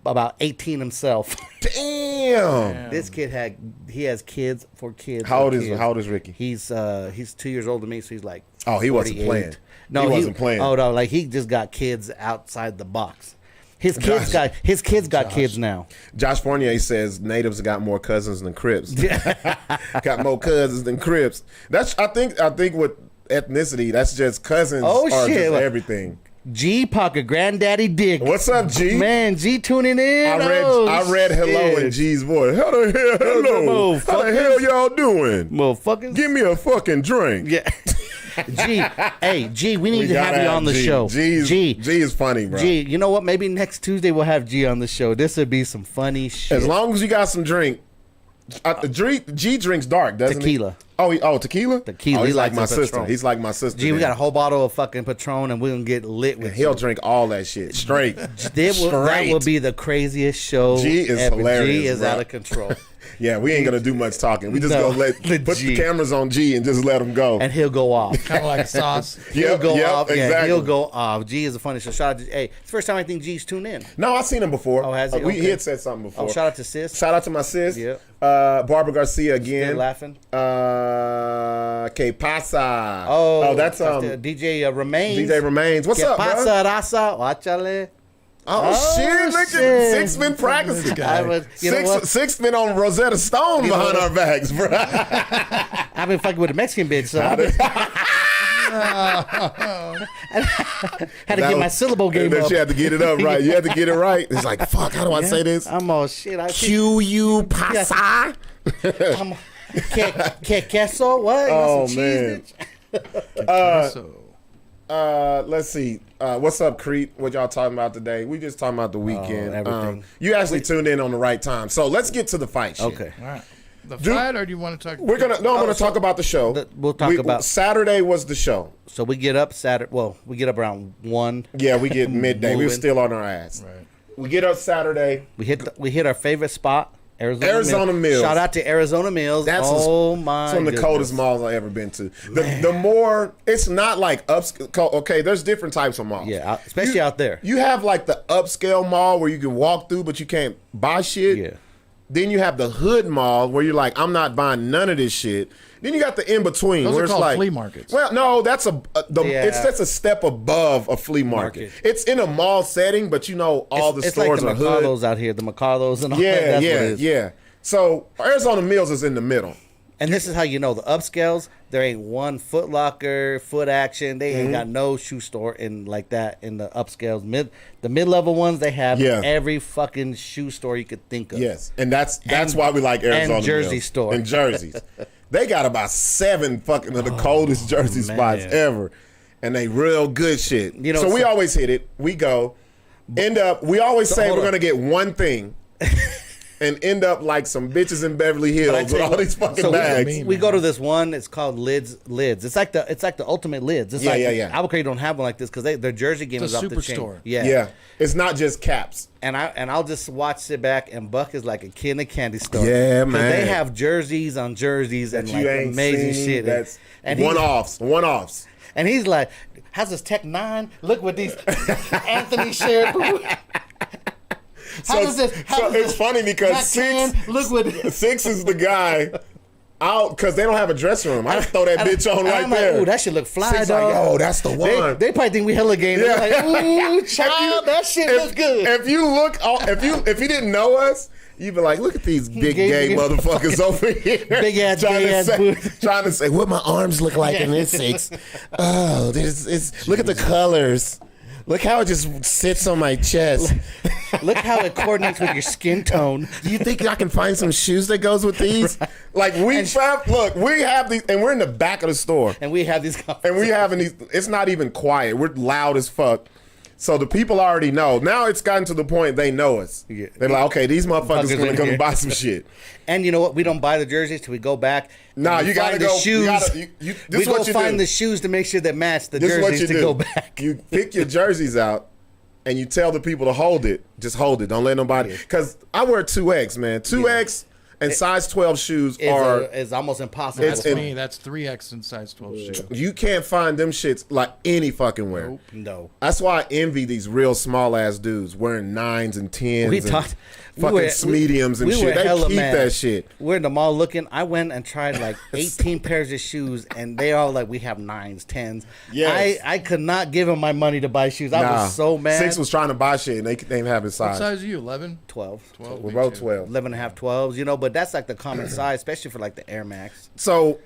[SPEAKER 1] about 18 himself.
[SPEAKER 2] Damn.
[SPEAKER 1] This kid has kids for kids.
[SPEAKER 2] How old is Ricky?
[SPEAKER 1] He's 2 years older than me, so he's like
[SPEAKER 2] he wasn't playing.
[SPEAKER 1] No,
[SPEAKER 2] he wasn't playing.
[SPEAKER 1] Oh no, like he just got kids outside the box. His kids got kids now.
[SPEAKER 2] Josh Fournier says natives got more cousins than Crips. Got more cousins than Crips. That's I think with ethnicity, that's just cousins are just everything.
[SPEAKER 1] G Pocket Granddaddy Dick.
[SPEAKER 2] What's up, G?
[SPEAKER 1] Man, G tuning in.
[SPEAKER 2] I read hello in G's voice. How the hell hello? How the hell y'all doing?
[SPEAKER 1] Motherfuckers.
[SPEAKER 2] Give me a fucking drink.
[SPEAKER 1] Yeah. G, we need to have you on the show.
[SPEAKER 2] G is funny, bro.
[SPEAKER 1] G, you know what? Maybe next Tuesday we'll have G on the show. This would be some funny shit.
[SPEAKER 2] As long as you got some drink. G drinks dark, doesn't
[SPEAKER 1] tequila.
[SPEAKER 2] He? Oh, tequila?
[SPEAKER 1] Tequila.
[SPEAKER 2] Oh, he's like my sister. He's like my sister.
[SPEAKER 1] G, we got a whole bottle of fucking Patron, and we're going to get lit with
[SPEAKER 2] He'll drink all that shit straight.
[SPEAKER 1] That will be the craziest show
[SPEAKER 2] G is
[SPEAKER 1] ever.
[SPEAKER 2] Hilarious,
[SPEAKER 1] G is
[SPEAKER 2] bro.
[SPEAKER 1] out of control.
[SPEAKER 2] Yeah, we ain't gonna do much talking. We just gonna put the cameras on G and just let him go.
[SPEAKER 1] And he'll go off.
[SPEAKER 4] Kind of like Sauce.
[SPEAKER 1] He'll go off.
[SPEAKER 2] Exactly.
[SPEAKER 1] Yeah, he'll go off. G is a funny show. Shout out to it's the first time I think G's tuned in.
[SPEAKER 2] No, I've seen him before.
[SPEAKER 1] Oh, has he?
[SPEAKER 2] He had said something before.
[SPEAKER 1] Oh, shout out to Sis.
[SPEAKER 2] Shout out to my sis.
[SPEAKER 1] Yeah.
[SPEAKER 2] Barbara Garcia again.
[SPEAKER 1] Still laughing.
[SPEAKER 2] Que pasa?
[SPEAKER 1] Oh,
[SPEAKER 2] that's
[SPEAKER 1] DJ Remains.
[SPEAKER 2] DJ Remains. What's up, bro?
[SPEAKER 1] Que pasa, raza? Watchale.
[SPEAKER 2] Oh, shit! Look at Sixx been practicing. Sixx been on Rosetta Stone behind our backs, bro.
[SPEAKER 1] I've been fucking with a Mexican bitch, so had to get my syllable game up.
[SPEAKER 2] She had to get it up right. You had to get it right. It's like, fuck. How do I say this?
[SPEAKER 1] I'm all shit.
[SPEAKER 2] You pasa?
[SPEAKER 1] Que queso? What?
[SPEAKER 2] Oh man. Let's see. What's up, Creep? What y'all talking about today? We just talking about the weekend.
[SPEAKER 1] Everything.
[SPEAKER 2] You actually tuned in on the right time. So let's get to the fight shit.
[SPEAKER 1] Okay.
[SPEAKER 4] All right. The fight, or do you want to talk?
[SPEAKER 2] I'm gonna talk about the show.
[SPEAKER 1] We'll talk about
[SPEAKER 2] Saturday was the show.
[SPEAKER 1] So we get up Saturday. Well, we get up around 1.
[SPEAKER 2] Yeah, we get midday. We were still on our ass.
[SPEAKER 4] Right.
[SPEAKER 2] We get up Saturday.
[SPEAKER 1] We hit our favorite spot.
[SPEAKER 2] Arizona Mills.
[SPEAKER 1] Shout out to Arizona Mills. It's one of the
[SPEAKER 2] coldest malls I've ever been to. The more, it's not like upscale. Okay, there's different types of malls.
[SPEAKER 1] Yeah, especially out there.
[SPEAKER 2] You have like the upscale mall where you can walk through, but you can't buy shit.
[SPEAKER 1] Yeah.
[SPEAKER 2] Then you have the hood mall where you're like, I'm not buying none of this shit. Then you got the in between.
[SPEAKER 4] Those
[SPEAKER 2] where
[SPEAKER 4] are
[SPEAKER 2] it's
[SPEAKER 4] called
[SPEAKER 2] like
[SPEAKER 4] flea markets.
[SPEAKER 2] Well, no, that's it's a step above a flea market. It's in a mall setting, but all the stores are hood.
[SPEAKER 1] It's like the Mercados out here, the Mercados and all that.
[SPEAKER 2] Yeah. So Arizona Mills is in the middle.
[SPEAKER 1] And this is how you know the upscales. There ain't one Foot Locker, Foot Action. They ain't got no shoe store in like that in the upscales. The mid-level ones, they have every fucking shoe store you could think of.
[SPEAKER 2] Yes, and that's why we like Arizona
[SPEAKER 1] and Jersey
[SPEAKER 2] Mills.
[SPEAKER 1] store
[SPEAKER 2] And jerseys. They got about 7 fucking of the coldest jersey spots ever. and they real good shit.
[SPEAKER 1] You know,
[SPEAKER 2] so we always hit it. We go, we always say we're gonna get one thing. And end up like some bitches in Beverly Hills with all these fucking bags.
[SPEAKER 1] We go to this one. It's called Lids. It's like the ultimate Lids. It's like Albuquerque don't have one like this because their jersey game is off the chain.
[SPEAKER 4] Superstore.
[SPEAKER 2] Yeah. It's not just caps.
[SPEAKER 1] And I'll just sit back, and Buck is like a kid in a candy store.
[SPEAKER 2] Yeah, man.
[SPEAKER 1] They have jerseys on jerseys and like amazing shit.
[SPEAKER 2] That's one-offs.
[SPEAKER 1] And he's like, "How's this Tech 9? Look what these Anthony shared."
[SPEAKER 2] It's funny because Sixx is the guy out because they don't have a dressing room. I just throw that bitch on right there.
[SPEAKER 1] Ooh, that shit look fly,
[SPEAKER 2] Sixx
[SPEAKER 1] dog.
[SPEAKER 2] like, oh, that's the one.
[SPEAKER 1] They probably think we hella game. Yeah. Like, ooh, child, that shit looks good.
[SPEAKER 2] If you didn't know us, you'd be like, look at these big gay motherfuckers over here.
[SPEAKER 1] Big ass,
[SPEAKER 2] trying to say what my arms look like in this Sixx. Oh, look at the colors. Look how it just sits on my chest.
[SPEAKER 1] Look how it coordinates with your skin tone.
[SPEAKER 2] Do you think I can find some shoes that goes with these? Right. Like we have these, and we're in the back of the store,
[SPEAKER 1] and we have these,
[SPEAKER 2] and we having these. It's not even quiet. We're loud as fuck. So the people already know. Now it's gotten to the point they know us. Yeah. They're like, okay, these motherfuckers gonna come and buy some shit.
[SPEAKER 1] And you know what? We don't buy the jerseys till we go back.
[SPEAKER 2] Nah, you gotta go.
[SPEAKER 1] Shoes. We go find the shoes to make sure that match the jerseys to go back.
[SPEAKER 2] You pick your jerseys out, and you tell the people to hold it. Just hold it. Don't let nobody. Because I wear 2X, man. 2X. And size 12 shoes
[SPEAKER 1] is almost impossible.
[SPEAKER 4] That's me. That's 3X in size 12 shoes.
[SPEAKER 2] You can't find them shits like any fucking where.
[SPEAKER 1] Nope. No.
[SPEAKER 2] That's why I envy these real small ass dudes wearing 9s and 10s mediums and shit. They keep that shit.
[SPEAKER 1] We're in the mall looking. I went and tried like 18 pairs of shoes, and they all like, we have 9s, 10s. Yes. I could not give them my money to buy shoes. I was so mad.
[SPEAKER 2] Sixx was trying to buy shit, and they didn't have his size.
[SPEAKER 4] What size are you? 11?
[SPEAKER 1] 12.
[SPEAKER 2] We're both 12.
[SPEAKER 1] 11 and a half, 12s, you know, but that's like the common size, especially for like the Air Max.
[SPEAKER 2] So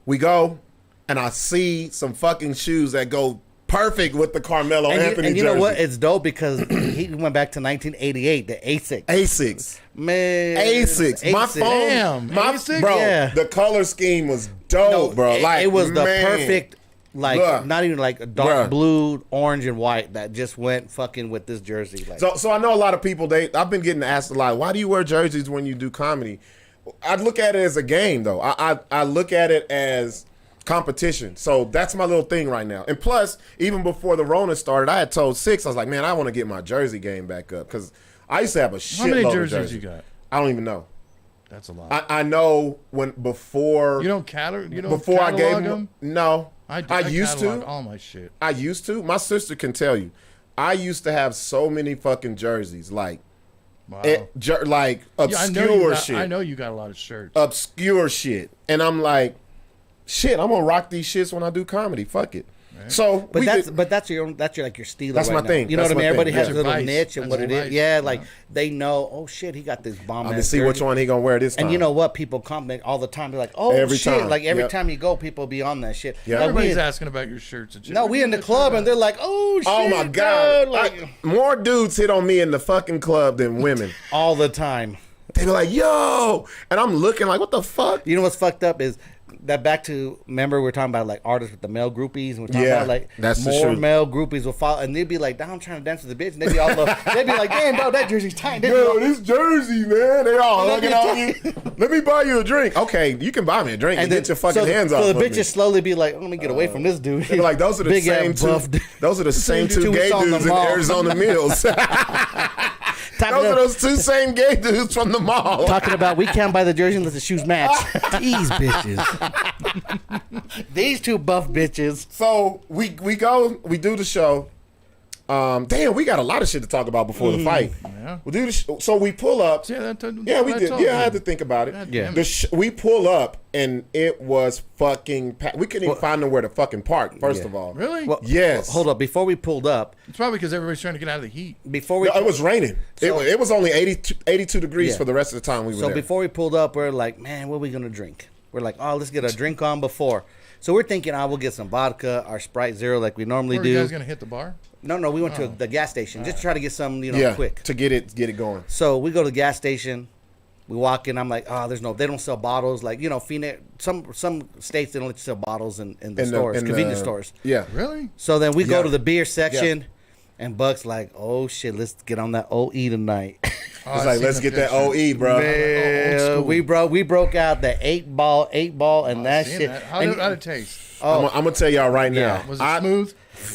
[SPEAKER 2] we go, and I see some fucking shoes that go perfect with the Carmelo Anthony jersey.
[SPEAKER 1] And you know what? It's dope because he went back to 1988, the Sixx.
[SPEAKER 2] Sixx.
[SPEAKER 1] Man.
[SPEAKER 2] Sixx. My phone.
[SPEAKER 4] Damn.
[SPEAKER 2] Bro, the color scheme was dope, bro. Like,
[SPEAKER 1] it was the perfect, like, not even like a dark blue, orange, and white that just went fucking with this jersey. Like.
[SPEAKER 2] So I know a lot of people, I've been getting asked a lot, why do you wear jerseys when you do comedy? I look at it as a game, though. I look at it as competition. So that's my little thing right now. And plus, even before the Rona started, I had told Sixx, I was like, man, I want to get my jersey game back up because I used to have a shitload of jerseys.
[SPEAKER 4] How many jerseys you got?
[SPEAKER 2] I don't even know.
[SPEAKER 4] That's a lot.
[SPEAKER 2] I know before.
[SPEAKER 4] You don't catalog
[SPEAKER 2] them? No. I used to.
[SPEAKER 4] All my shit.
[SPEAKER 2] I used to. My sister can tell you. I used to have so many fucking jerseys, like, like obscure shit.
[SPEAKER 4] I know you got a lot of shirts.
[SPEAKER 2] Obscure shit, and I'm like, shit, I'm gonna rock these shits when I do comedy. Fuck it. Right. So,
[SPEAKER 1] that's your like your stealer.
[SPEAKER 2] That's my thing.
[SPEAKER 1] You know what I mean? Everybody has a little
[SPEAKER 4] vice.
[SPEAKER 1] niche and
[SPEAKER 4] That's
[SPEAKER 1] what it is. Yeah, like they know. Oh shit, he got this bomb.
[SPEAKER 2] I'm gonna see which one he gonna wear this time.
[SPEAKER 1] And you know what? People comment all the time. They're like, oh
[SPEAKER 2] every
[SPEAKER 1] shit.
[SPEAKER 2] Time.
[SPEAKER 1] Like every time you go, people be on that shit.
[SPEAKER 2] Yeah.
[SPEAKER 1] Like,
[SPEAKER 4] everybody's asking about your shirts. And shit.
[SPEAKER 1] No, we in the club and they're like, oh shit.
[SPEAKER 2] Oh my god.
[SPEAKER 1] Like,
[SPEAKER 2] more dudes hit on me in the fucking club than women
[SPEAKER 1] all the time.
[SPEAKER 2] They be like, yo, and I'm looking like, what the fuck?
[SPEAKER 1] You know what's fucked up is that back to, remember we were talking about like artists with the male groupies, and we're talking about like
[SPEAKER 2] that's
[SPEAKER 1] more male groupies will follow, and they'd be like, I'm trying to dance with the bitch, and they'd be all they'd be like, damn, bro, that jersey's tight.
[SPEAKER 2] Yo, this jersey, man, they all hugging on you. Let me buy you a drink. Okay, you can buy me a drink and get your fucking hands off.
[SPEAKER 1] So the bitches slowly be like, let me get away from this dude.
[SPEAKER 2] They're like, those are the same two gay dudes in Arizona Mills. Those two same gay dudes from the mall.
[SPEAKER 1] Talking about we can't buy the jersey unless the shoes match. These bitches. These two buff bitches.
[SPEAKER 2] So we go, we do the show. Damn, we got a lot of shit to talk about before the fight.
[SPEAKER 4] Yeah.
[SPEAKER 2] We do so we pull up.
[SPEAKER 4] Yeah,
[SPEAKER 2] we did. Yeah, I had to think about it.
[SPEAKER 1] Yeah.
[SPEAKER 2] We pull up and it was fucking packed. We couldn't even find nowhere to fucking park. First of all,
[SPEAKER 4] really?
[SPEAKER 1] Well,
[SPEAKER 2] yes.
[SPEAKER 1] Hold up. Before we pulled up,
[SPEAKER 4] it's probably because everybody's trying to get out of the heat.
[SPEAKER 2] It was raining. It was only 82 degrees for the rest of the time we were there.
[SPEAKER 1] So before we pulled up, we're like, man, what are we gonna drink? We're like, oh, let's get a drink on before. So we're thinking, we'll get some vodka, our Sprite Zero like we normally do.
[SPEAKER 4] Are you guys gonna hit the bar?
[SPEAKER 1] No, we went to the gas station just to try to get some, quick
[SPEAKER 2] to get it going.
[SPEAKER 1] So we go to the gas station. We walk in. I'm like, oh, they don't sell bottles. Like, Phoenix. Some states they don't sell bottles in the stores, convenience stores.
[SPEAKER 2] Yeah,
[SPEAKER 4] really.
[SPEAKER 1] So then we go to the beer section, and Buck's like, oh shit, let's get on that OE tonight.
[SPEAKER 2] It's like, let's get that OE, bro.
[SPEAKER 1] Man, we broke out the 8-ball and that shit.
[SPEAKER 4] How did it taste?
[SPEAKER 2] I'm gonna tell y'all right now.
[SPEAKER 4] Was it smooth?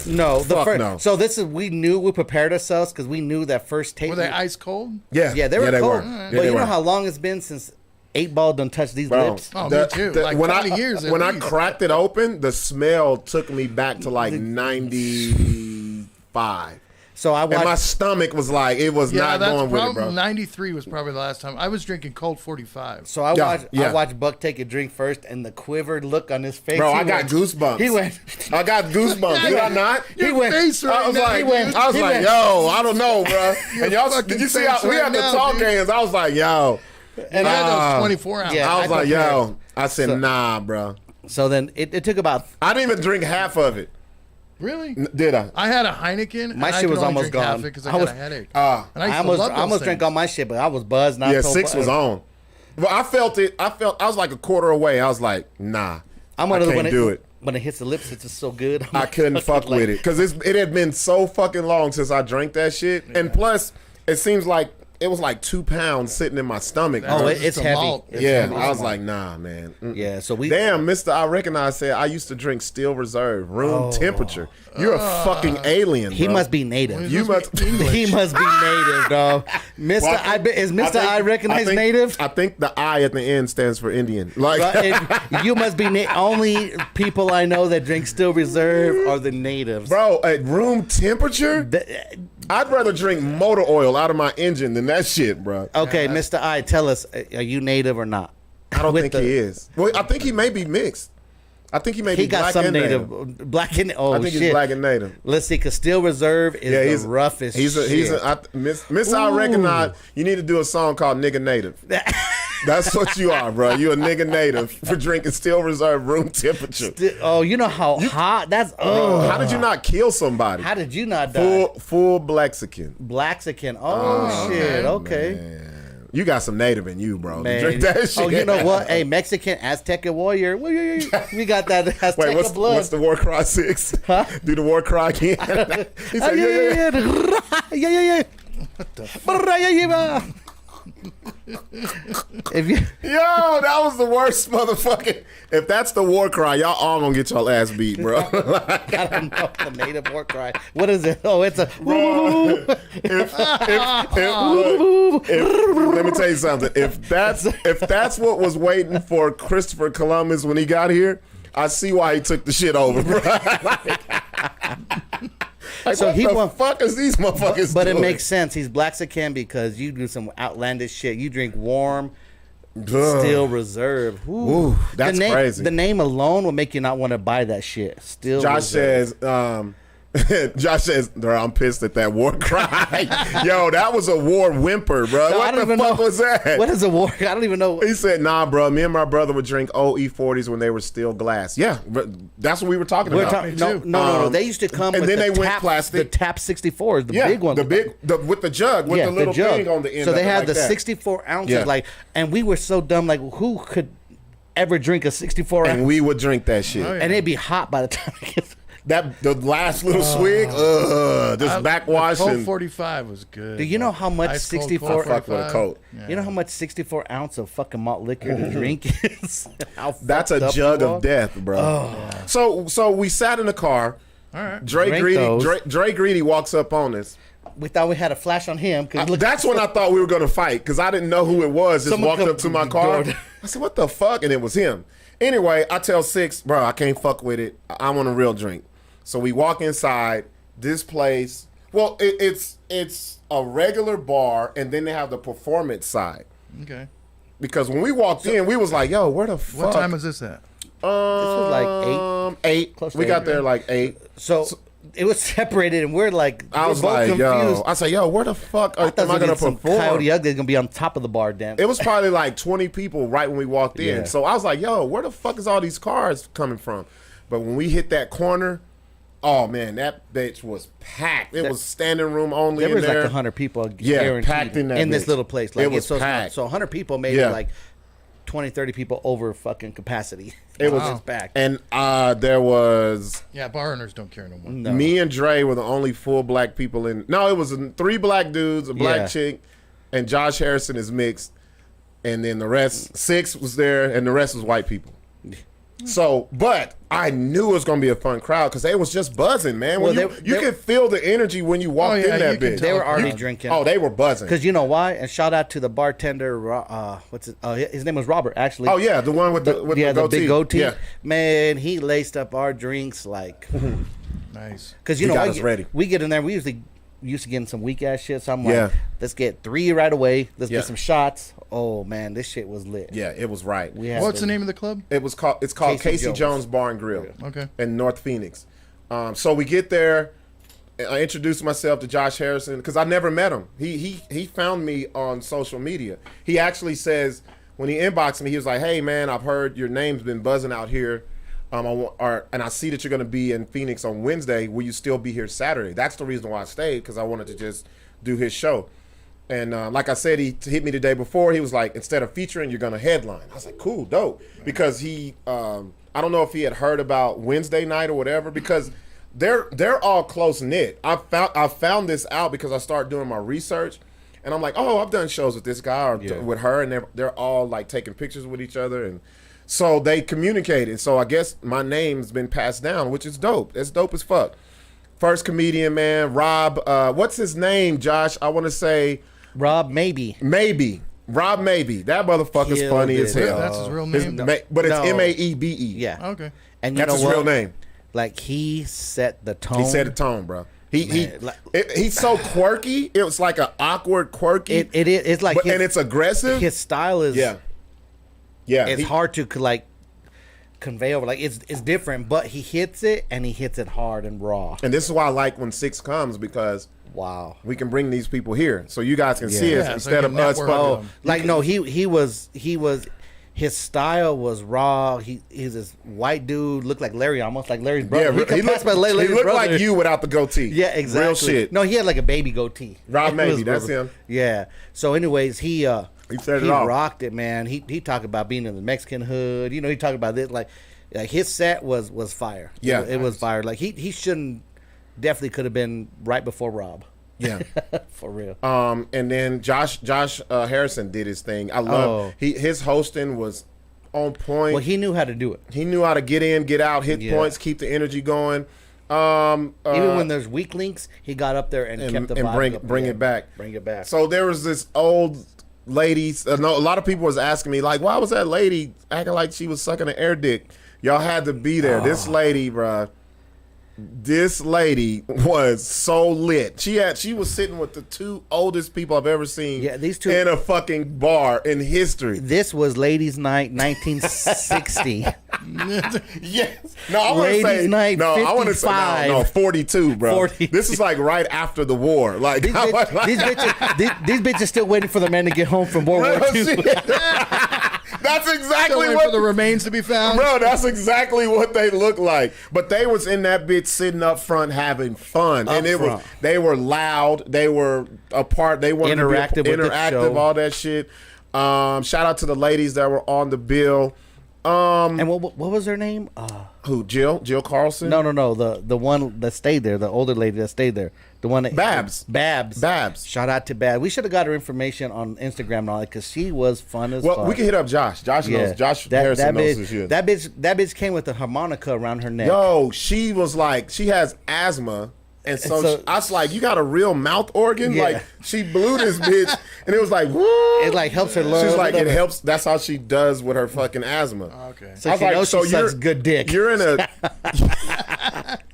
[SPEAKER 1] No,
[SPEAKER 2] no.
[SPEAKER 1] So we prepared ourselves because we knew that first taste.
[SPEAKER 4] Were they ice cold?
[SPEAKER 1] Yeah, they were cold.
[SPEAKER 2] Right.
[SPEAKER 1] But you know how long it's been since 8-ball done touched these lips?
[SPEAKER 4] Oh, me too. Like
[SPEAKER 2] when
[SPEAKER 4] 20 years.
[SPEAKER 2] When I cracked it open, the smell took me back to like 95.
[SPEAKER 1] So I watched,
[SPEAKER 2] and my stomach was like, it was not going with it, bro.
[SPEAKER 4] 93 was probably the last time. I was drinking Colt 45.
[SPEAKER 1] So I watched Buck take a drink first, and the quivered look on his face.
[SPEAKER 2] Bro, I got goosebumps.
[SPEAKER 1] He went.
[SPEAKER 2] I got goosebumps. Did I not?
[SPEAKER 1] He went.
[SPEAKER 4] Face right
[SPEAKER 2] I was
[SPEAKER 4] now,
[SPEAKER 2] like, yo, I don't know, bro. And y'all, did you see how we had the talk games? I was like, yo.
[SPEAKER 4] And I had those 24 ounces.
[SPEAKER 1] Yeah,
[SPEAKER 2] I was like, yo. I said, nah, bro.
[SPEAKER 1] So then it took about.
[SPEAKER 2] I didn't even drink half of it.
[SPEAKER 4] Really?
[SPEAKER 2] Did I?
[SPEAKER 4] I had a Heineken.
[SPEAKER 1] My shit was almost gone
[SPEAKER 4] because I had a headache.
[SPEAKER 1] I almost drank all my shit, but I was buzzed.
[SPEAKER 2] Yeah, Sixx was on. Well, I felt it. I was like a quarter away. I was like, nah, I can't do it.
[SPEAKER 1] When it hits the lips, it's just so good.
[SPEAKER 2] I couldn't fuck with it because it had been so fucking long since I drank that shit. Yeah. And plus, it seems like it was like 2 pounds sitting in my stomach.
[SPEAKER 1] Oh, it's heavy.
[SPEAKER 2] I was like, nah, man.
[SPEAKER 1] Yeah, so
[SPEAKER 2] damn, Mr. I Recognize said I used to drink Steel Reserve, room temperature. You're a fucking alien, bro.
[SPEAKER 1] He must be native.
[SPEAKER 2] He must be
[SPEAKER 1] native, dog. Is Mr. I Recognize native?
[SPEAKER 2] I think the I at the end stands for Indian. Like
[SPEAKER 1] you must be only people I know that drink Steel Reserve are the natives.
[SPEAKER 2] Bro, at room temperature? I'd rather drink motor oil out of my engine than that shit, bro.
[SPEAKER 1] Okay, Mr. I, tell us, are you native or not?
[SPEAKER 2] I don't think he is. Well, I think he may be mixed. I think he may be black and native.
[SPEAKER 1] Black and
[SPEAKER 2] I think he's black and native.
[SPEAKER 1] Let's see, because Steel Reserve is the roughest shit.
[SPEAKER 2] Miss I Recognize, you need to do a song called Nigga Native. That's what you are, bro. You a nigga native for drinking Steel Reserve room temperature.
[SPEAKER 1] You know how hot that's.
[SPEAKER 2] How did you not kill somebody?
[SPEAKER 1] How did you not die?
[SPEAKER 2] Full Blaxican.
[SPEAKER 1] Blaxican. Oh shit. Okay.
[SPEAKER 2] Man. You got some native in you, bro.
[SPEAKER 1] Man.
[SPEAKER 2] Drink that shit.
[SPEAKER 1] Oh, you know what? Hey, Mexican, Aztec warrior. We got that Aztec blood.
[SPEAKER 2] What's the war cry, Sixx?
[SPEAKER 1] Huh?
[SPEAKER 2] Do the war cry again? He said,
[SPEAKER 1] yeah. What the fuck?
[SPEAKER 2] Yo, that was the worst motherfucking. If that's the war cry, y'all all gonna get y'all ass beat, bro.
[SPEAKER 1] I don't know the native war cry. What is it? Oh, it's a.
[SPEAKER 2] Let me tell you something. If that's what was waiting for Christopher Columbus when he got here, I see why he took the shit over, bro. Like, so what the fuck is these motherfuckers
[SPEAKER 1] But
[SPEAKER 2] doing?
[SPEAKER 1] It makes sense. He's Blaxican because you do some outlandish shit. You drink warm, Steel Reserve.
[SPEAKER 2] Ooh, that's crazy.
[SPEAKER 1] The name alone will make you not want to buy that shit. Steel
[SPEAKER 2] Reserve. Josh says, I'm pissed at that war cry. Yo, that was a war whimper, bro.
[SPEAKER 1] No,
[SPEAKER 2] what the fuck was that?
[SPEAKER 1] What is a war? I don't even know.
[SPEAKER 2] He said, nah, bro, me and my brother would drink OE40s when they were still glass. Yeah, that's what we were talking about.
[SPEAKER 1] No. They used to come with
[SPEAKER 2] plastic.
[SPEAKER 1] The Tap 64s, the big ones.
[SPEAKER 2] With the jug, with the little thing on the end.
[SPEAKER 1] So they had the 64 ounces, and we were so dumb, like, who could ever drink a 64 ounce?
[SPEAKER 2] And we would drink that shit.
[SPEAKER 1] Oh, yeah. And it'd be hot by the time it gets...
[SPEAKER 2] The last little swig, just backwashing.
[SPEAKER 4] Colt 45 was good.
[SPEAKER 1] Do you know how much 64?
[SPEAKER 2] Fuck with a Colt.
[SPEAKER 1] Yeah. You know how much 64 ounce of fucking malt liquor to drink is?
[SPEAKER 2] That's a jug of death, bro. Oh. Yeah. So we sat in the car.
[SPEAKER 4] All right.
[SPEAKER 2] Dre Greedy walks up on us.
[SPEAKER 1] We thought we had a flash on him.
[SPEAKER 2] That's when I thought we were gonna fight because I didn't know who it was. Just walked up to my car. I said, "What the fuck?" And it was him. Anyway, I tell Sixx, bro, I can't fuck with it. I want a real drink. So we walk inside this place. Well, it's a regular bar, and then they have the performance side.
[SPEAKER 4] Okay.
[SPEAKER 2] Because when we walked in, we was like, "Yo, where the fuck?"
[SPEAKER 4] What time is this at?
[SPEAKER 1] This was like 8.
[SPEAKER 2] Close to 8. We got there like 8.
[SPEAKER 1] So it was separated, and we're like,
[SPEAKER 2] I was like, confused. Yo, I said, "Yo, where the fuck am I gonna perform?"
[SPEAKER 1] Coyote Ugly is gonna be on top of the bar, damn.
[SPEAKER 2] It was probably like 20 people right when we walked in. So I was like, "Yo, where the fuck is all these cars coming from?" But when we hit that corner. Oh man, that bitch was packed. It was standing room only.
[SPEAKER 1] There was
[SPEAKER 2] like
[SPEAKER 1] 100 people.
[SPEAKER 2] Packed in that
[SPEAKER 1] in this little place. Like,
[SPEAKER 2] it was
[SPEAKER 1] so
[SPEAKER 2] packed.
[SPEAKER 1] So 100 people, maybe like 20, 30 people over fucking capacity.
[SPEAKER 2] It was
[SPEAKER 1] just packed.
[SPEAKER 2] And there was
[SPEAKER 4] bar owners don't care no more.
[SPEAKER 1] No.
[SPEAKER 2] Me and Dre were the only full black people in. No, it was 3 black dudes, a black chick, and Josh Harrison is mixed, and then the rest, Sixx was there, and the rest was white people. So, but I knew it was gonna be a fun crowd because they was just buzzing, man. When you could feel the energy when you walked in that bitch.
[SPEAKER 1] They were already drinking.
[SPEAKER 2] Oh, they were buzzing.
[SPEAKER 1] Because you know why? And shout out to the bartender. His name was Robert, actually.
[SPEAKER 2] Oh yeah, the one with the goatee.
[SPEAKER 1] The big goatee.
[SPEAKER 2] Yeah.
[SPEAKER 1] Man, he laced up our drinks like
[SPEAKER 4] nice.
[SPEAKER 1] Because you know, we get in there. We used to getting some weak ass shit. So I'm like, let's get 3 right away. Let's get some shots. Oh man, this shit was lit.
[SPEAKER 2] Yeah, it was right.
[SPEAKER 4] What's the name of the club?
[SPEAKER 2] It's called Casey Jones Bar and Grill.
[SPEAKER 4] Okay.
[SPEAKER 2] In North Phoenix. So we get there. I introduced myself to Josh Harrison because I never met him. He found me on social media. He actually says when he inboxed me, he was like, "Hey man, I've heard your name's been buzzing out here. And I see that you're going to be in Phoenix on Wednesday. Will you still be here Saturday?" That's the reason why I stayed, because I wanted to just do his show. And like I said, he hit me the day before. He was like, instead of featuring, you're going to headline. I was like, cool, dope. Because I don't know if he had heard about Wednesday night or whatever, because they're all close knit. I found this out because I started doing my research. And I'm like, oh, I've done shows with this guy or with her, and they're all like taking pictures with each other. And so they communicated. So I guess my name's been passed down, which is dope. It's dope as fuck. First comedian, man, Rob. What's his name, Josh? I want to say
[SPEAKER 1] Rob Maybe.
[SPEAKER 2] Rob Maybe. That motherfucker's funny as hell.
[SPEAKER 4] That's his real name?
[SPEAKER 2] But it's Maebe.
[SPEAKER 1] Yeah.
[SPEAKER 4] Okay.
[SPEAKER 1] And
[SPEAKER 2] that's his real name.
[SPEAKER 1] Like, he set the tone.
[SPEAKER 2] He set the tone, bro. He's so quirky. It was like an awkward, quirky.
[SPEAKER 1] It's like,
[SPEAKER 2] and it's aggressive.
[SPEAKER 1] His style is
[SPEAKER 2] yeah. It's
[SPEAKER 1] hard to like convey over. Like, it's different, but he hits it, and he hits it hard and raw.
[SPEAKER 2] And this is why I like when Sixx comes, because we can bring these people here so you guys can see us instead of us. His style was raw. He's this white dude, looked like Larry, almost like Larry's brother. Yeah, he looked like you without the goatee.
[SPEAKER 1] Yeah, exactly.
[SPEAKER 2] Real shit.
[SPEAKER 1] No, he had like a baby goatee.
[SPEAKER 2] Rob Maybe, that's him.
[SPEAKER 1] Yeah. So, anyways, he rocked it, man. He talked about being in the Mexican hood. You know, he talked about this. Like his set was fire.
[SPEAKER 2] Yeah,
[SPEAKER 1] it was fire. Like he definitely could have been right before Rob.
[SPEAKER 2] Yeah,
[SPEAKER 1] for real.
[SPEAKER 2] And then Josh Harrison did his thing. I love his hosting was on point.
[SPEAKER 1] Well, he knew how to do it.
[SPEAKER 2] He knew how to get in, get out, hit points, keep the energy going. Even
[SPEAKER 1] when there's weak links, he got up there and kept the vibe
[SPEAKER 2] bring it back.
[SPEAKER 1] Bring it back.
[SPEAKER 2] So there was this old lady. A lot of people was asking me, like, why was that lady acting like she was sucking an air dick? Y'all had to be there. This lady, bruh. This lady was so lit. She was sitting with the 2 oldest people I've ever seen.
[SPEAKER 1] Yeah, these 2
[SPEAKER 2] in a fucking bar in history.
[SPEAKER 1] This was Ladies' Night 1960.
[SPEAKER 2] Yes. No, I want to say
[SPEAKER 1] Night
[SPEAKER 2] no.
[SPEAKER 1] 55.
[SPEAKER 2] I want to say no. 42, bro. 42. This is like right after the war. Like these
[SPEAKER 1] bitches still waiting for the men to get home from World War II.
[SPEAKER 2] That's exactly what
[SPEAKER 4] for the remains to be found.
[SPEAKER 2] Bro, that's exactly what they look like. But they was in that bitch sitting up front having fun. They were loud. They were apart. They wanted
[SPEAKER 1] interactive,
[SPEAKER 2] to be interactive, all that shit. Shout out to the ladies that were on the bill.
[SPEAKER 1] And what was her name?
[SPEAKER 2] Who? Jill Carlson?
[SPEAKER 1] No. The one that stayed there, the older lady that stayed there. The one that
[SPEAKER 2] Babs.
[SPEAKER 1] Shout out to Babs. We should have got her information on Instagram and all that, because she was fun as fuck.
[SPEAKER 2] Well, we can hit up Josh. Josh knows. Josh Harrison knows his shit.
[SPEAKER 1] That bitch came with a harmonica around her neck.
[SPEAKER 2] Yo, she was like, she has asthma. And so I was like, you got a real mouth organ?
[SPEAKER 1] Yeah.
[SPEAKER 2] Like, she blew this bitch, and it was like, woo.
[SPEAKER 1] It like helps her learn.
[SPEAKER 2] She's like, it helps. That's how she does with her fucking asma.
[SPEAKER 4] Okay.
[SPEAKER 1] So she knows she sucks good dick.
[SPEAKER 2] You're in a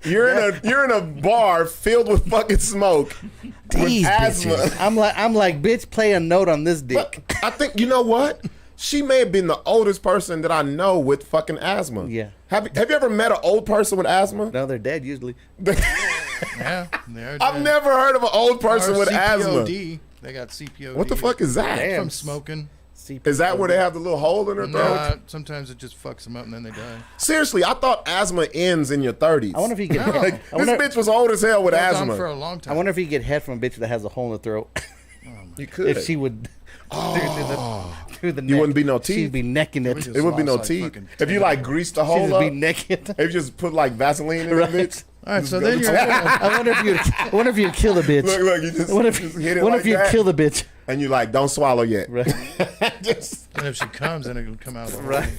[SPEAKER 2] you're in a bar filled with fucking smoke.
[SPEAKER 1] These
[SPEAKER 2] with asthma.
[SPEAKER 1] Bitches. I'm like, bitch, play a note on this dick.
[SPEAKER 2] But I think, you know what? She may have been the oldest person that I know with fucking asthma.
[SPEAKER 1] Yeah.
[SPEAKER 2] Have you ever met an old person with asthma?
[SPEAKER 1] No, they're dead usually.
[SPEAKER 4] Yeah, they're dead.
[SPEAKER 2] I've never heard of an old person with asthma.
[SPEAKER 4] They got CPOD.
[SPEAKER 2] What the fuck is that?
[SPEAKER 4] From smoking.
[SPEAKER 1] see.
[SPEAKER 2] Is that where they have the little hole in their throat?
[SPEAKER 4] Sometimes it just fucks them up and then they die.
[SPEAKER 2] Seriously, I thought asthma ends in your 30s.
[SPEAKER 1] I wonder if you get
[SPEAKER 2] like, this bitch was old as hell with asthma
[SPEAKER 4] for a long time.
[SPEAKER 1] I wonder if you get head from a bitch that has a hole in the throat.
[SPEAKER 2] You could.
[SPEAKER 1] If she would. Through the neck.
[SPEAKER 2] You wouldn't be no teeth.
[SPEAKER 1] She'd be necking it.
[SPEAKER 2] It would be no teeth. If you like grease the hole
[SPEAKER 1] She'd
[SPEAKER 2] up,
[SPEAKER 1] be naked.
[SPEAKER 2] if you just put like Vaseline in it, bitch.
[SPEAKER 4] All right, so then you're.
[SPEAKER 1] I wonder if you'd kill the bitch.
[SPEAKER 2] Look, you just,
[SPEAKER 1] What if
[SPEAKER 2] hit it
[SPEAKER 1] what
[SPEAKER 2] like
[SPEAKER 1] if you
[SPEAKER 2] that,
[SPEAKER 1] kill the bitch?
[SPEAKER 2] and you like don't swallow yet.
[SPEAKER 1] Right.
[SPEAKER 2] Just,
[SPEAKER 4] And if she comes, then it'll come out of the
[SPEAKER 1] Right.
[SPEAKER 4] hole.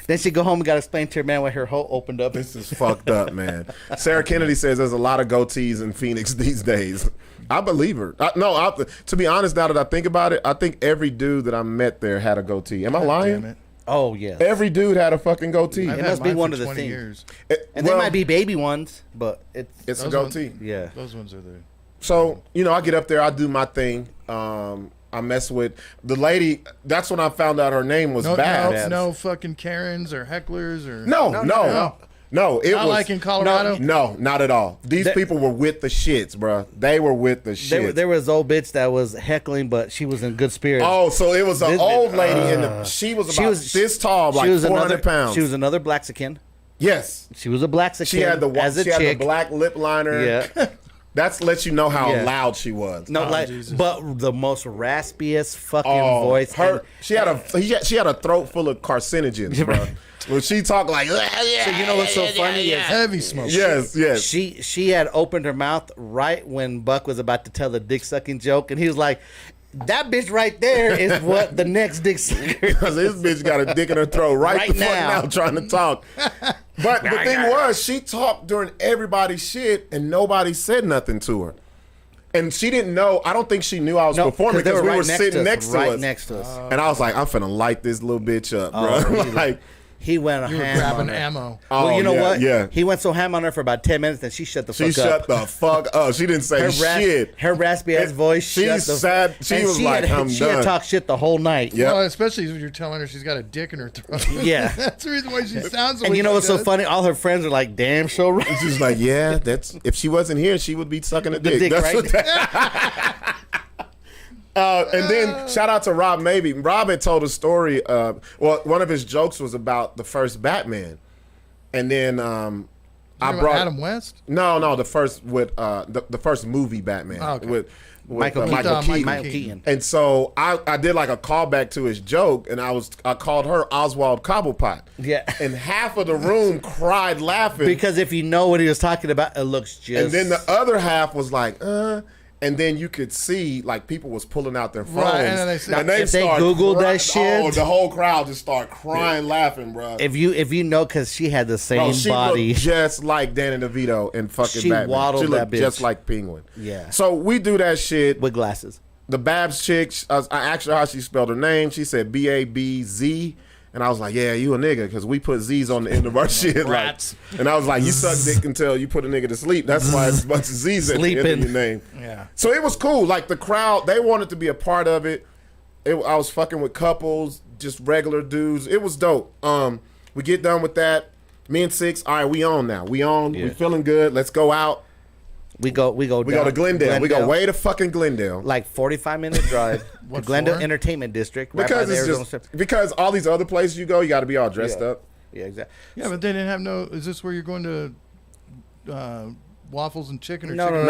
[SPEAKER 1] Then she go home and got to explain to her man why her hole opened up.
[SPEAKER 2] this is fucked up, man. Sarah Kennedy says there's a lot of goatees in Phoenix these days. I believe her. To be honest, now that I think about it, I think every dude that I met there had a goatee. Am I lying?
[SPEAKER 4] Damn it.
[SPEAKER 1] Oh yeah.
[SPEAKER 2] Every dude had a fucking goatee.
[SPEAKER 4] I've
[SPEAKER 1] It
[SPEAKER 4] had
[SPEAKER 1] must be
[SPEAKER 4] mine
[SPEAKER 1] one
[SPEAKER 4] for
[SPEAKER 1] of the
[SPEAKER 4] 20
[SPEAKER 1] things.
[SPEAKER 4] years.
[SPEAKER 1] And they might be baby ones, but it's
[SPEAKER 2] It's a
[SPEAKER 4] Those
[SPEAKER 2] goatee.
[SPEAKER 1] yeah.
[SPEAKER 4] Those ones are the.
[SPEAKER 2] So, I get up there, I do my thing. I mess with the lady. That's when I found out her name was Babs.
[SPEAKER 4] No fucking Karens or hecklers or.
[SPEAKER 2] No, it
[SPEAKER 4] Not
[SPEAKER 2] was
[SPEAKER 4] like in Colorado?
[SPEAKER 2] No, not at all. These people were with the shits, bro. They were with the shits.
[SPEAKER 1] There was old bitch that was heckling, but she was in good spirits.
[SPEAKER 2] Oh, so it was an old lady she was about this tall, like 400 pounds.
[SPEAKER 1] She was another Blaxican.
[SPEAKER 2] Yes.
[SPEAKER 1] She was a Blaxican.
[SPEAKER 2] She had the
[SPEAKER 1] as a
[SPEAKER 2] she had
[SPEAKER 1] chick.
[SPEAKER 2] the black lip liner.
[SPEAKER 1] Yeah.
[SPEAKER 2] That's lets you know how
[SPEAKER 1] Yeah.
[SPEAKER 2] loud she was.
[SPEAKER 1] No,
[SPEAKER 4] Jesus.
[SPEAKER 1] but the most raspiest fucking
[SPEAKER 2] Oh,
[SPEAKER 1] voice.
[SPEAKER 2] she had a throat full of carcinogens, bro. When she talked like,
[SPEAKER 1] So you know what's so funny is
[SPEAKER 4] Heavy smoke.
[SPEAKER 2] yes.
[SPEAKER 1] she had opened her mouth right when Buck was about to tell the dick sucking joke, and he was like, "That bitch right there is what the next dick sucker."
[SPEAKER 2] Because this bitch got a dick in her throat right the fuck now trying to talk. But the thing was, she talked during everybody's shit and nobody said nothing to her. And she didn't know. I don't think she knew I was performing because we were sitting next to us.
[SPEAKER 1] Right next to us.
[SPEAKER 2] And I was like, I'm finna light this little bitch up, bro. like,
[SPEAKER 1] he went
[SPEAKER 4] You were
[SPEAKER 1] ham
[SPEAKER 4] grabbing
[SPEAKER 1] on her.
[SPEAKER 4] ammo.
[SPEAKER 1] Well, you know what?
[SPEAKER 2] Yeah.
[SPEAKER 1] He went so ham on her for about 10 minutes, and she shut the fuck up.
[SPEAKER 2] She shut the fuck up. She didn't say shit.
[SPEAKER 1] Her raspy ass voice.
[SPEAKER 2] She's sad. She was like, I'm
[SPEAKER 1] she
[SPEAKER 2] done.
[SPEAKER 1] had talked shit the whole night.
[SPEAKER 2] Yep.
[SPEAKER 4] Well, especially when you're telling her she's got a dick in her throat.
[SPEAKER 1] Yeah.
[SPEAKER 4] That's the reason why she sounds.
[SPEAKER 1] And you know what's so funny? All her friends are like, "Damn, so right."
[SPEAKER 2] She's like, yeah, that's if she wasn't here, she would be sucking a dick.
[SPEAKER 1] dick,
[SPEAKER 2] That's
[SPEAKER 1] right?
[SPEAKER 2] what and then shout out to Rob Mabey. Rob had told a story. One of his jokes was about the first Batman, and then I brought
[SPEAKER 4] Adam West.
[SPEAKER 2] No, the first with the first movie Batman with
[SPEAKER 1] Michael Keaton.
[SPEAKER 2] And so I did like a callback to his joke, and I called her Oswald Cobblepot.
[SPEAKER 1] Yeah.
[SPEAKER 2] And half of the room cried laughing
[SPEAKER 1] Because if you know what he was talking about, it looks just.
[SPEAKER 2] and then the other half was like, and then you could see like people was pulling out their phones,
[SPEAKER 4] Right, and then they said-
[SPEAKER 2] and they
[SPEAKER 1] If they
[SPEAKER 2] started
[SPEAKER 1] Googled that shit-
[SPEAKER 2] Oh, the whole crowd just started crying, laughing, bro.
[SPEAKER 1] if you know, because she had the same
[SPEAKER 2] She
[SPEAKER 1] body.
[SPEAKER 2] looked just like Danny DeVito in fucking
[SPEAKER 1] She
[SPEAKER 2] Batman.
[SPEAKER 1] waddled
[SPEAKER 2] She looked
[SPEAKER 1] that bitch.
[SPEAKER 2] just like Penguin.
[SPEAKER 1] Yeah.
[SPEAKER 2] So we do that shit.
[SPEAKER 1] with glasses.
[SPEAKER 2] The Babs chick, I asked her how she spelled her name. She said Babz. And I was like, yeah, you a nigga, because we put Z's on the end of our shit.
[SPEAKER 1] Rats.
[SPEAKER 2] And I was like, you suck dick until you put a nigga to sleep. That's why it's a bunch of Z's at the end of
[SPEAKER 1] Sleeping.
[SPEAKER 2] your name.
[SPEAKER 4] Yeah.
[SPEAKER 2] So it was cool. Like the crowd, they wanted to be a part of it. I was fucking with couples, just regular dudes. It was dope. We get done with that. Me and Sixx, all right, we on now. We on.
[SPEAKER 1] Yeah.
[SPEAKER 2] We feeling good. Let's go out.
[SPEAKER 1] We go
[SPEAKER 2] We go to Glendale. We go way to fucking Glendale.
[SPEAKER 1] like 45-minute drive to
[SPEAKER 4] What
[SPEAKER 1] Glendale
[SPEAKER 4] for?
[SPEAKER 1] Entertainment District. Right by
[SPEAKER 2] Because
[SPEAKER 1] the
[SPEAKER 2] it's
[SPEAKER 1] Arizona
[SPEAKER 2] just
[SPEAKER 1] Strip.
[SPEAKER 2] because all these other places you go, you got to be all dressed up.
[SPEAKER 1] Yeah, exactly.
[SPEAKER 4] Yeah, but they didn't have no. Is this where you're going to waffles and chicken or
[SPEAKER 1] No.
[SPEAKER 4] chicken?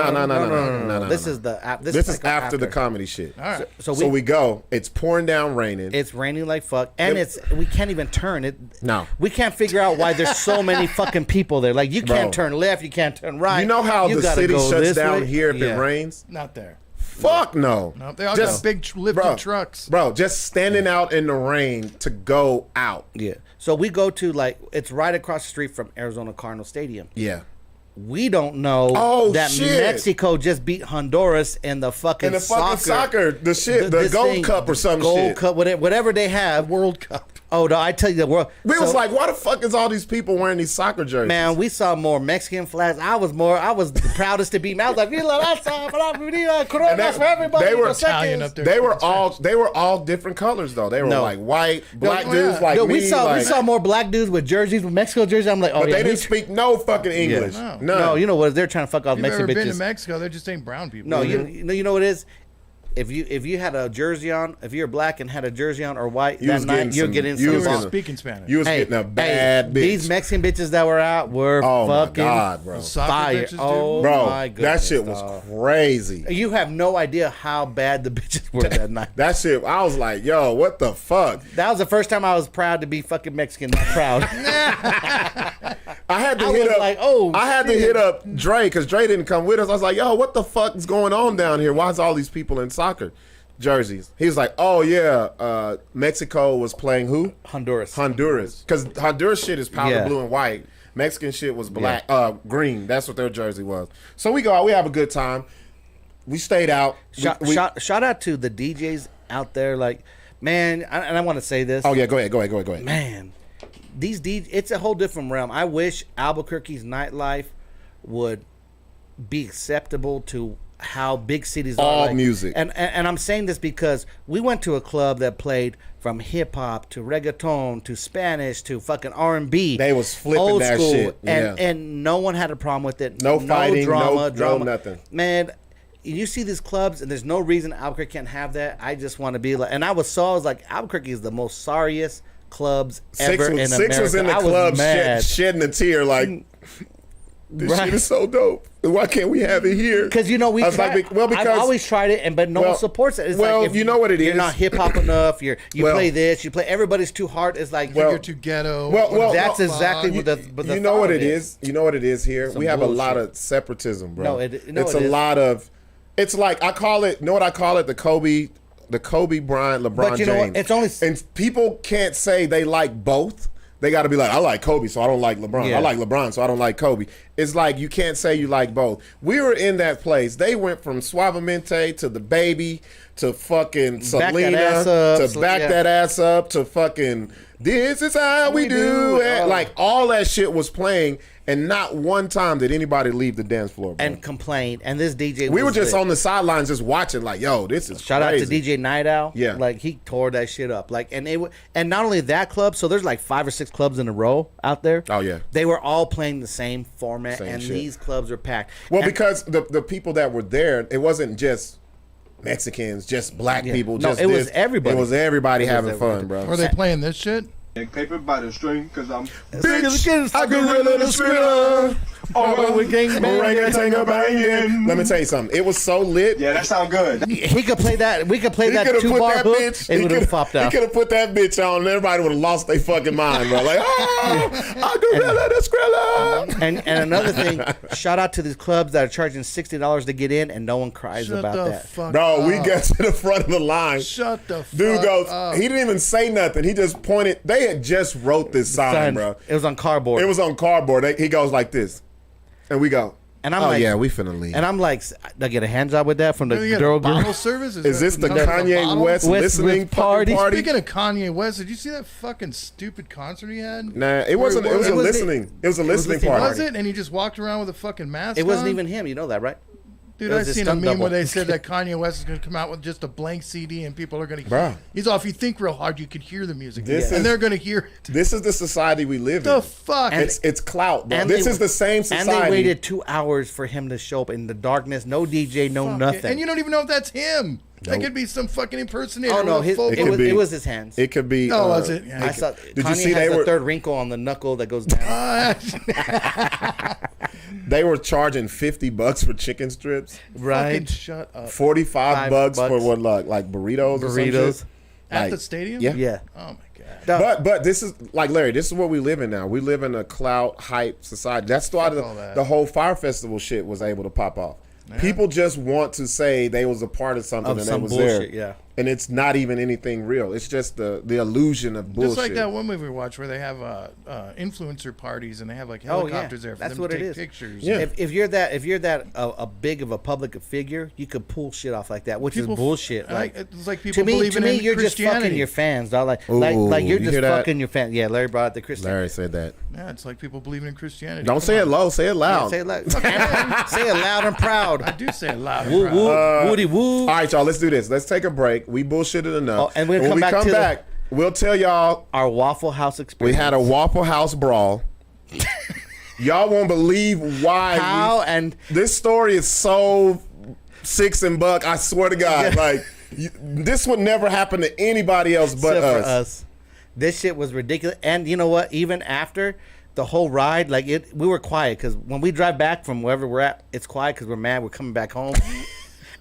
[SPEAKER 2] No.
[SPEAKER 1] This is the.
[SPEAKER 2] This is after the comedy shit.
[SPEAKER 4] All right.
[SPEAKER 1] So
[SPEAKER 2] we go. It's pouring down, raining.
[SPEAKER 1] It's raining like fuck, and we can't even turn it.
[SPEAKER 2] No.
[SPEAKER 1] We can't figure out why there's so many fucking people there. Like you can't
[SPEAKER 2] Bro.
[SPEAKER 1] turn left, you can't turn right.
[SPEAKER 2] You know how the
[SPEAKER 1] gotta
[SPEAKER 2] city
[SPEAKER 1] go
[SPEAKER 2] shuts
[SPEAKER 1] this
[SPEAKER 2] down
[SPEAKER 1] way?
[SPEAKER 2] here if
[SPEAKER 1] Yeah.
[SPEAKER 2] it rains?
[SPEAKER 4] Not there.
[SPEAKER 2] Fuck no.
[SPEAKER 4] No, they all
[SPEAKER 2] Just-
[SPEAKER 4] got big lifted trucks.
[SPEAKER 2] Bro, just standing out in the rain to go out.
[SPEAKER 1] Yeah. So we go to it's right across the street from Arizona Cardinal Stadium.
[SPEAKER 2] Yeah.
[SPEAKER 1] We don't know that
[SPEAKER 2] shit.
[SPEAKER 1] Mexico just beat Honduras in the fucking
[SPEAKER 2] And the fucking soccer, the shit, the
[SPEAKER 1] this
[SPEAKER 2] Gold
[SPEAKER 1] thing,
[SPEAKER 2] Cup or some
[SPEAKER 1] Gold
[SPEAKER 2] shit.
[SPEAKER 1] Cup, whatever they have.
[SPEAKER 4] World Cup.
[SPEAKER 1] Oh, no, I tell you the world.
[SPEAKER 2] We was
[SPEAKER 1] so-
[SPEAKER 2] like, why the fuck is all these people wearing these soccer jerseys?
[SPEAKER 1] Man, we saw more Mexican flags. I was the proudest to be. I was like, "Viva la raza, Coronas for everybody."
[SPEAKER 2] they were
[SPEAKER 1] Dos
[SPEAKER 4] Italian
[SPEAKER 1] seconds.
[SPEAKER 4] up there.
[SPEAKER 2] they were all different colors though. They were
[SPEAKER 1] No.
[SPEAKER 2] like white, black
[SPEAKER 1] No,
[SPEAKER 2] dudes like
[SPEAKER 1] No,
[SPEAKER 2] me.
[SPEAKER 1] we
[SPEAKER 2] like,
[SPEAKER 1] saw more black dudes with jerseys, with Mexico jerseys. I'm like, oh
[SPEAKER 2] but
[SPEAKER 1] yeah,
[SPEAKER 2] they didn't speak no fucking English.
[SPEAKER 4] No.
[SPEAKER 2] None.
[SPEAKER 1] No, you know what? They're trying to fuck all
[SPEAKER 4] You've
[SPEAKER 1] Mexican
[SPEAKER 4] ever been
[SPEAKER 1] bitches.
[SPEAKER 4] to Mexico? They just ain't brown people.
[SPEAKER 1] No, you know what it is. if you had a jersey on, if you're black and had a jersey on or white that night, you're getting some.
[SPEAKER 4] You were speaking Spanish.
[SPEAKER 2] You was getting a bad bitch.
[SPEAKER 1] These Mexican bitches that were out were fucking
[SPEAKER 2] my God, bro.
[SPEAKER 1] fire.
[SPEAKER 2] Oh bro, my goodness, that shit was crazy.
[SPEAKER 1] You have no idea how bad the bitches were that night.
[SPEAKER 2] That shit, I was like, yo, what the fuck?
[SPEAKER 1] That was the first time I was proud to be fucking Mexican. Not proud.
[SPEAKER 2] I had to hit up Dre because Dre didn't come with us. I was like, yo, what the fuck is going on down here? Why is all these people in soccer jerseys? He was like, oh yeah, Mexico was playing who?
[SPEAKER 1] Honduras.
[SPEAKER 2] Because Honduras shit is powder blue and white. Mexican shit was black, green. That's what their jersey was. So we go out, we have a good time. We stayed out.
[SPEAKER 1] Shout out to the DJs out there, like, man, and I want to say this.
[SPEAKER 2] Oh yeah, go ahead.
[SPEAKER 1] Man, these DJs, it's a whole different realm. I wish Albuquerque's nightlife would be acceptable to how big cities are.
[SPEAKER 2] All music.
[SPEAKER 1] And I'm saying this because we went to a club that played from hip hop to reggaeton to Spanish to fucking R&B.
[SPEAKER 2] They was flipping old that school, shit.
[SPEAKER 1] And no one had a problem with it.
[SPEAKER 2] No fighting,
[SPEAKER 1] drama,
[SPEAKER 2] no nothing.
[SPEAKER 1] Man, you see these clubs and there's no reason Albuquerque can't have that. I just want to be like, and I was like, Albuquerque is the most sorriest clubs ever in America.
[SPEAKER 2] Sixx was in the club shedding a tear like, this shit is so dope. Why can't we have it here?
[SPEAKER 1] Because I've always tried it, but no one supports it. It's like,
[SPEAKER 2] you know what it is.
[SPEAKER 1] You're not hip hop enough. You play this. You play. Everybody's too hard. It's like
[SPEAKER 4] you're too ghetto.
[SPEAKER 1] That's exactly what the.
[SPEAKER 2] You know what it is. You know what it is here. We have a lot of separatism, bro. It's a lot of. It's like I call it. You know what I call it? The Kobe Bryant, LeBron
[SPEAKER 1] but you know
[SPEAKER 2] James.
[SPEAKER 1] What? It's only
[SPEAKER 2] and people can't say they like both. They got to be like, I like Kobe, so I don't like LeBron. I like LeBron, so I don't like Kobe. It's like you can't say you like both. We were in that place. They went from Suavemente to The Baby to fucking Selena to back that ass up to fucking This Is How We Do It. Like all that shit was playing, and not one time did anybody leave the dance floor, bro.
[SPEAKER 1] And complain. And this DJ,
[SPEAKER 2] we were just on the sidelines, just watching. Like, yo, this is
[SPEAKER 1] shout
[SPEAKER 2] crazy.
[SPEAKER 1] out to DJ Night Owl.
[SPEAKER 2] Yeah,
[SPEAKER 1] like he tore that shit up. Like, and not only that club. So there's like 5 or 6 clubs in a row out there.
[SPEAKER 2] Oh yeah,
[SPEAKER 1] they were all playing the same format, and these clubs were packed.
[SPEAKER 2] Well, because the people that were there, it wasn't just Mexicans, just black people. Just
[SPEAKER 1] was everybody.
[SPEAKER 2] It was everybody having fun, bro.
[SPEAKER 4] Were they playing this shit?
[SPEAKER 5] Paper by the string, cause I'm
[SPEAKER 2] bitch, I gorilla the skrilla. Oh, we gang banging. Let me tell you something. It was so lit.
[SPEAKER 5] Yeah, that sound good.
[SPEAKER 1] He could play that. We could play that 2-bar hook. It would have popped out.
[SPEAKER 2] He could have put that bitch on, and everybody would have lost their fucking mind, bro. Like, I gorilla the skrilla.
[SPEAKER 1] And another thing, shout out to these clubs that are charging $60 to get in, and no one cries about that.
[SPEAKER 2] Bro, we got to the front of the line.
[SPEAKER 4] Shut the fuck
[SPEAKER 2] Dude goes,
[SPEAKER 4] up.
[SPEAKER 2] He didn't even say nothing. He just pointed. They had just wrote this sign, bro.
[SPEAKER 1] It was on cardboard.
[SPEAKER 2] It was on cardboard. He goes like this. And we go.
[SPEAKER 1] And I'm like,
[SPEAKER 2] yeah, we finna leave.
[SPEAKER 1] And I'm like, I get a hand job with that from the girl group.
[SPEAKER 4] Bottle service?
[SPEAKER 2] Is this the Kanye West listening party?
[SPEAKER 4] Speaking of Kanye West, did you see that fucking stupid concert he had?
[SPEAKER 2] Nah, it wasn't. It was a listening. It was a listening party.
[SPEAKER 4] Was it? And he just walked around with a fucking mask.
[SPEAKER 1] It wasn't even him. You know that, right?
[SPEAKER 4] Dude, I seen a meme where they said that Kanye West is going to come out with just a blank CD and people are going to hear. He's all, if you think real hard, you can hear the music. And they're going to hear it.
[SPEAKER 2] This is the society we live in.
[SPEAKER 4] The fuck?
[SPEAKER 2] It's clout, bro. This is the same society.
[SPEAKER 1] And they waited 2 hours for him to show up in the darkness. No DJ, no nothing.
[SPEAKER 4] And you don't even know if that's him. Nope. That could be some fucking impersonator.
[SPEAKER 1] Oh no, it was his hands.
[SPEAKER 2] It could be.
[SPEAKER 4] Oh, was it? Yeah,
[SPEAKER 1] I saw. Did Kanye you see has the third wrinkle on the knuckle that goes down.
[SPEAKER 2] They were charging $50 for chicken strips.
[SPEAKER 1] Right.
[SPEAKER 4] Fucking shut up.
[SPEAKER 2] $45 for what, like burritos? Or some shit?
[SPEAKER 4] At the stadium?
[SPEAKER 2] Yeah.
[SPEAKER 4] Oh my god.
[SPEAKER 2] But this is like Larry. This is what we live in now. We live in a clout hype society. That's why the whole Fire Festival shit was able to pop off. Yeah. People just want to say they was a part of something and they was
[SPEAKER 1] bullshit,
[SPEAKER 2] there.
[SPEAKER 1] Yeah.
[SPEAKER 2] And it's not even anything real. It's just the illusion of bullshit.
[SPEAKER 4] Just like that one movie we watched where they have influencer parties and they have like helicopters there for them to take pictures.
[SPEAKER 1] Yeah. If you're that a big of a public figure, you could pull shit off like that, which is bullshit. Like
[SPEAKER 4] it's like people
[SPEAKER 1] to me, you're just fucking your fans, dog. Like you're just fucking your fans. Yeah, Larry brought out the Christian.
[SPEAKER 2] Larry said that.
[SPEAKER 4] Yeah, it's like people believing in Christianity.
[SPEAKER 2] Don't say it low. Say it loud.
[SPEAKER 1] Yeah, say it loud. Say it loud and proud.
[SPEAKER 4] I do say it loud.
[SPEAKER 1] Woo woo, woody woo.
[SPEAKER 2] All right, y'all. Let's do this. Let's take a break. We bullshitted enough.
[SPEAKER 1] Oh, and when
[SPEAKER 2] we come back, we'll tell y'all
[SPEAKER 1] our Waffle House experience.
[SPEAKER 2] We had a Waffle House brawl. Y'all won't believe why.
[SPEAKER 1] And
[SPEAKER 2] this story is so Sixx and Buck, I swear to God, like this would never happen to anybody else but
[SPEAKER 1] Except for us. This shit was ridiculous. And you know what? Even after the whole ride, like we were quiet because when we drive back from wherever we're at, it's quiet because we're mad. We're coming back home.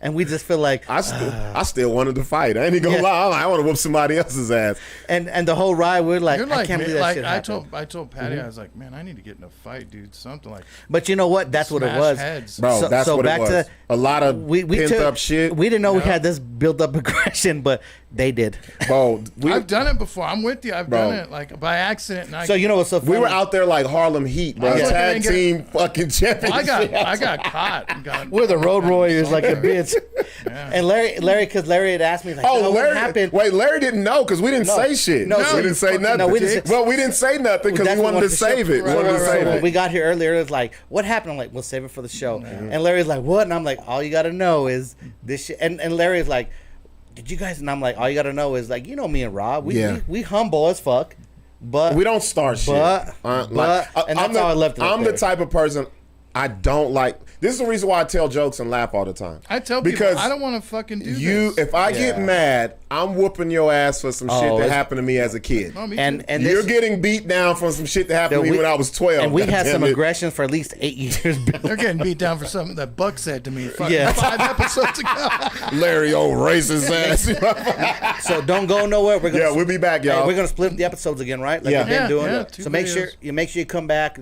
[SPEAKER 1] And we just feel like
[SPEAKER 2] I still wanted to fight. I ain't even gonna lie. I want to whoop somebody else's ass.
[SPEAKER 1] And the whole ride, we're like, I can't believe that shit happened.
[SPEAKER 4] I told Patty, I was like, man, I need to get in a fight, dude. Something like.
[SPEAKER 1] But you know what? That's what it was,
[SPEAKER 4] heads.
[SPEAKER 2] Bro. That's what it was. A lot of pent up shit.
[SPEAKER 1] We didn't know we had this built up aggression, but they did.
[SPEAKER 2] Bro,
[SPEAKER 4] I've done it before. I'm with you. I've done it like by accident.
[SPEAKER 1] So you know what's so funny?
[SPEAKER 2] We were out there like Harlem Heat, bro. Tag team fucking championship.
[SPEAKER 4] I got caught.
[SPEAKER 1] We're the road warriors, like a bitch. Yeah. And Larry, because Larry had asked me, like,
[SPEAKER 2] Larry,
[SPEAKER 1] what happened?
[SPEAKER 2] Wait, Larry didn't know because we didn't say shit.
[SPEAKER 1] No,
[SPEAKER 2] we didn't say nothing.
[SPEAKER 1] No,
[SPEAKER 2] we didn't say nothing because we wanted to save it.
[SPEAKER 1] When we got here earlier, it was like, what happened? I'm like, we'll save it for the show. Mm-hmm. And Larry's like, what? And I'm like, all you got to know is this shit. And Larry's like, did you guys? And I'm like, all you got to know is, like, you know me and Rob. We humble as fuck. But
[SPEAKER 2] we don't start shit.
[SPEAKER 1] And that's how I left it.
[SPEAKER 2] I'm the type of person I don't like. This is the reason why I tell jokes and laugh all the time.
[SPEAKER 4] I tell people I don't want to fucking do this.
[SPEAKER 2] If I get mad, I'm whooping your ass for some shit that happened to me as a kid.
[SPEAKER 4] Oh,
[SPEAKER 2] and you're getting beat down from some shit that happened to me when I was 12.
[SPEAKER 1] And we had some aggression for at least 8 years.
[SPEAKER 4] They're getting beat down for something that Buck said to me 5 episodes ago.
[SPEAKER 2] Larry, old racist ass.
[SPEAKER 1] So don't go nowhere.
[SPEAKER 2] We'll be back, y'all.
[SPEAKER 1] Hey, we're gonna split the episodes again, right? Like we've been doing.
[SPEAKER 4] Yeah,
[SPEAKER 1] so make sure you come back,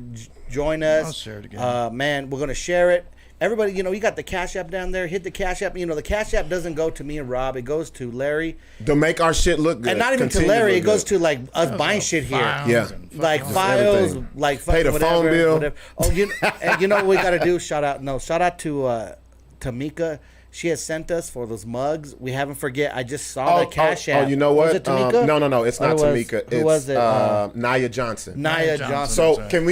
[SPEAKER 1] join us.
[SPEAKER 4] I'll share it again.
[SPEAKER 1] Man, we're gonna share it. Everybody, you got the Cash App down there. Hit the Cash App. The Cash App doesn't go to me and Rob. It goes to Larry.
[SPEAKER 2] To make our shit look good.
[SPEAKER 1] And not even to Larry. It goes to, like, us buying shit here.
[SPEAKER 2] Yeah.
[SPEAKER 1] Like files, like
[SPEAKER 2] pay the phone bill.
[SPEAKER 1] Whatever. Oh, and you know what we got to do? Shout out to Tamika. She has sent us for those mugs. We haven't forget. I just saw the Cash App.
[SPEAKER 2] Oh, you know what?
[SPEAKER 1] Was it Tamika?
[SPEAKER 2] No, it's not Tamika.
[SPEAKER 1] Who was it?
[SPEAKER 2] Naya Johnson.
[SPEAKER 1] Naya Johnson.
[SPEAKER 2] So can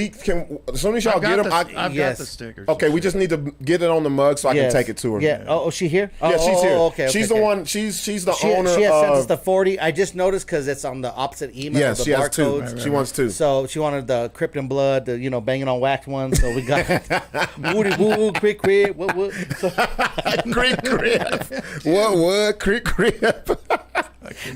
[SPEAKER 2] as soon as y'all get them,
[SPEAKER 4] I've got the stickers.
[SPEAKER 2] Okay, we just need to get it on the mug so I can take it to her.
[SPEAKER 1] Yeah. Oh, she here?
[SPEAKER 2] Yeah, she's here.
[SPEAKER 1] Okay.
[SPEAKER 2] She's the one. She's the owner.
[SPEAKER 1] She has sent us the 40. I just noticed because it's on the opposite email.
[SPEAKER 2] Yes, she has two. She wants two.
[SPEAKER 1] So she wanted the Krypton blood, the banging on wax one. So we got woody woo, crick crick, what.
[SPEAKER 2] Crick crick. What? Crick crick.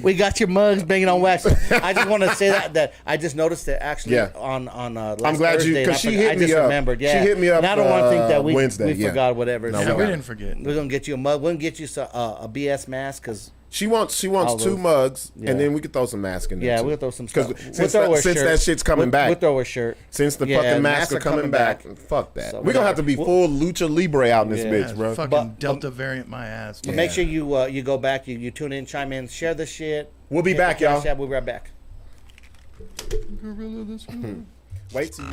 [SPEAKER 1] We got your mugs banging on wax. I just want to say that I just noticed it actually on last
[SPEAKER 2] I'm glad
[SPEAKER 1] Thursday,
[SPEAKER 2] because she hit me up.
[SPEAKER 1] I just remembered. Yeah,
[SPEAKER 2] she hit me up.
[SPEAKER 1] And I don't want to think that we
[SPEAKER 2] Wednesday,
[SPEAKER 1] we forgot whatever.
[SPEAKER 4] No, we didn't forget.
[SPEAKER 1] We're gonna get you a mug. We're gonna get you a BS mask because.
[SPEAKER 2] She wants two mugs, and then we could throw some masks in there.
[SPEAKER 1] Yeah, we'll throw some stuff.
[SPEAKER 2] Since that shit's coming back.
[SPEAKER 1] We'll throw a shirt.
[SPEAKER 2] Since the fucking masks are coming back. Fuck that. So we're going to have to be full Lucha Libre out in this bitch, bro.
[SPEAKER 4] Fucking Delta variant my ass.
[SPEAKER 1] But make sure you go back, you tune in, chime in, share this shit.
[SPEAKER 2] We'll be back, y'all.
[SPEAKER 1] We'll be right back.
[SPEAKER 2] Wait till you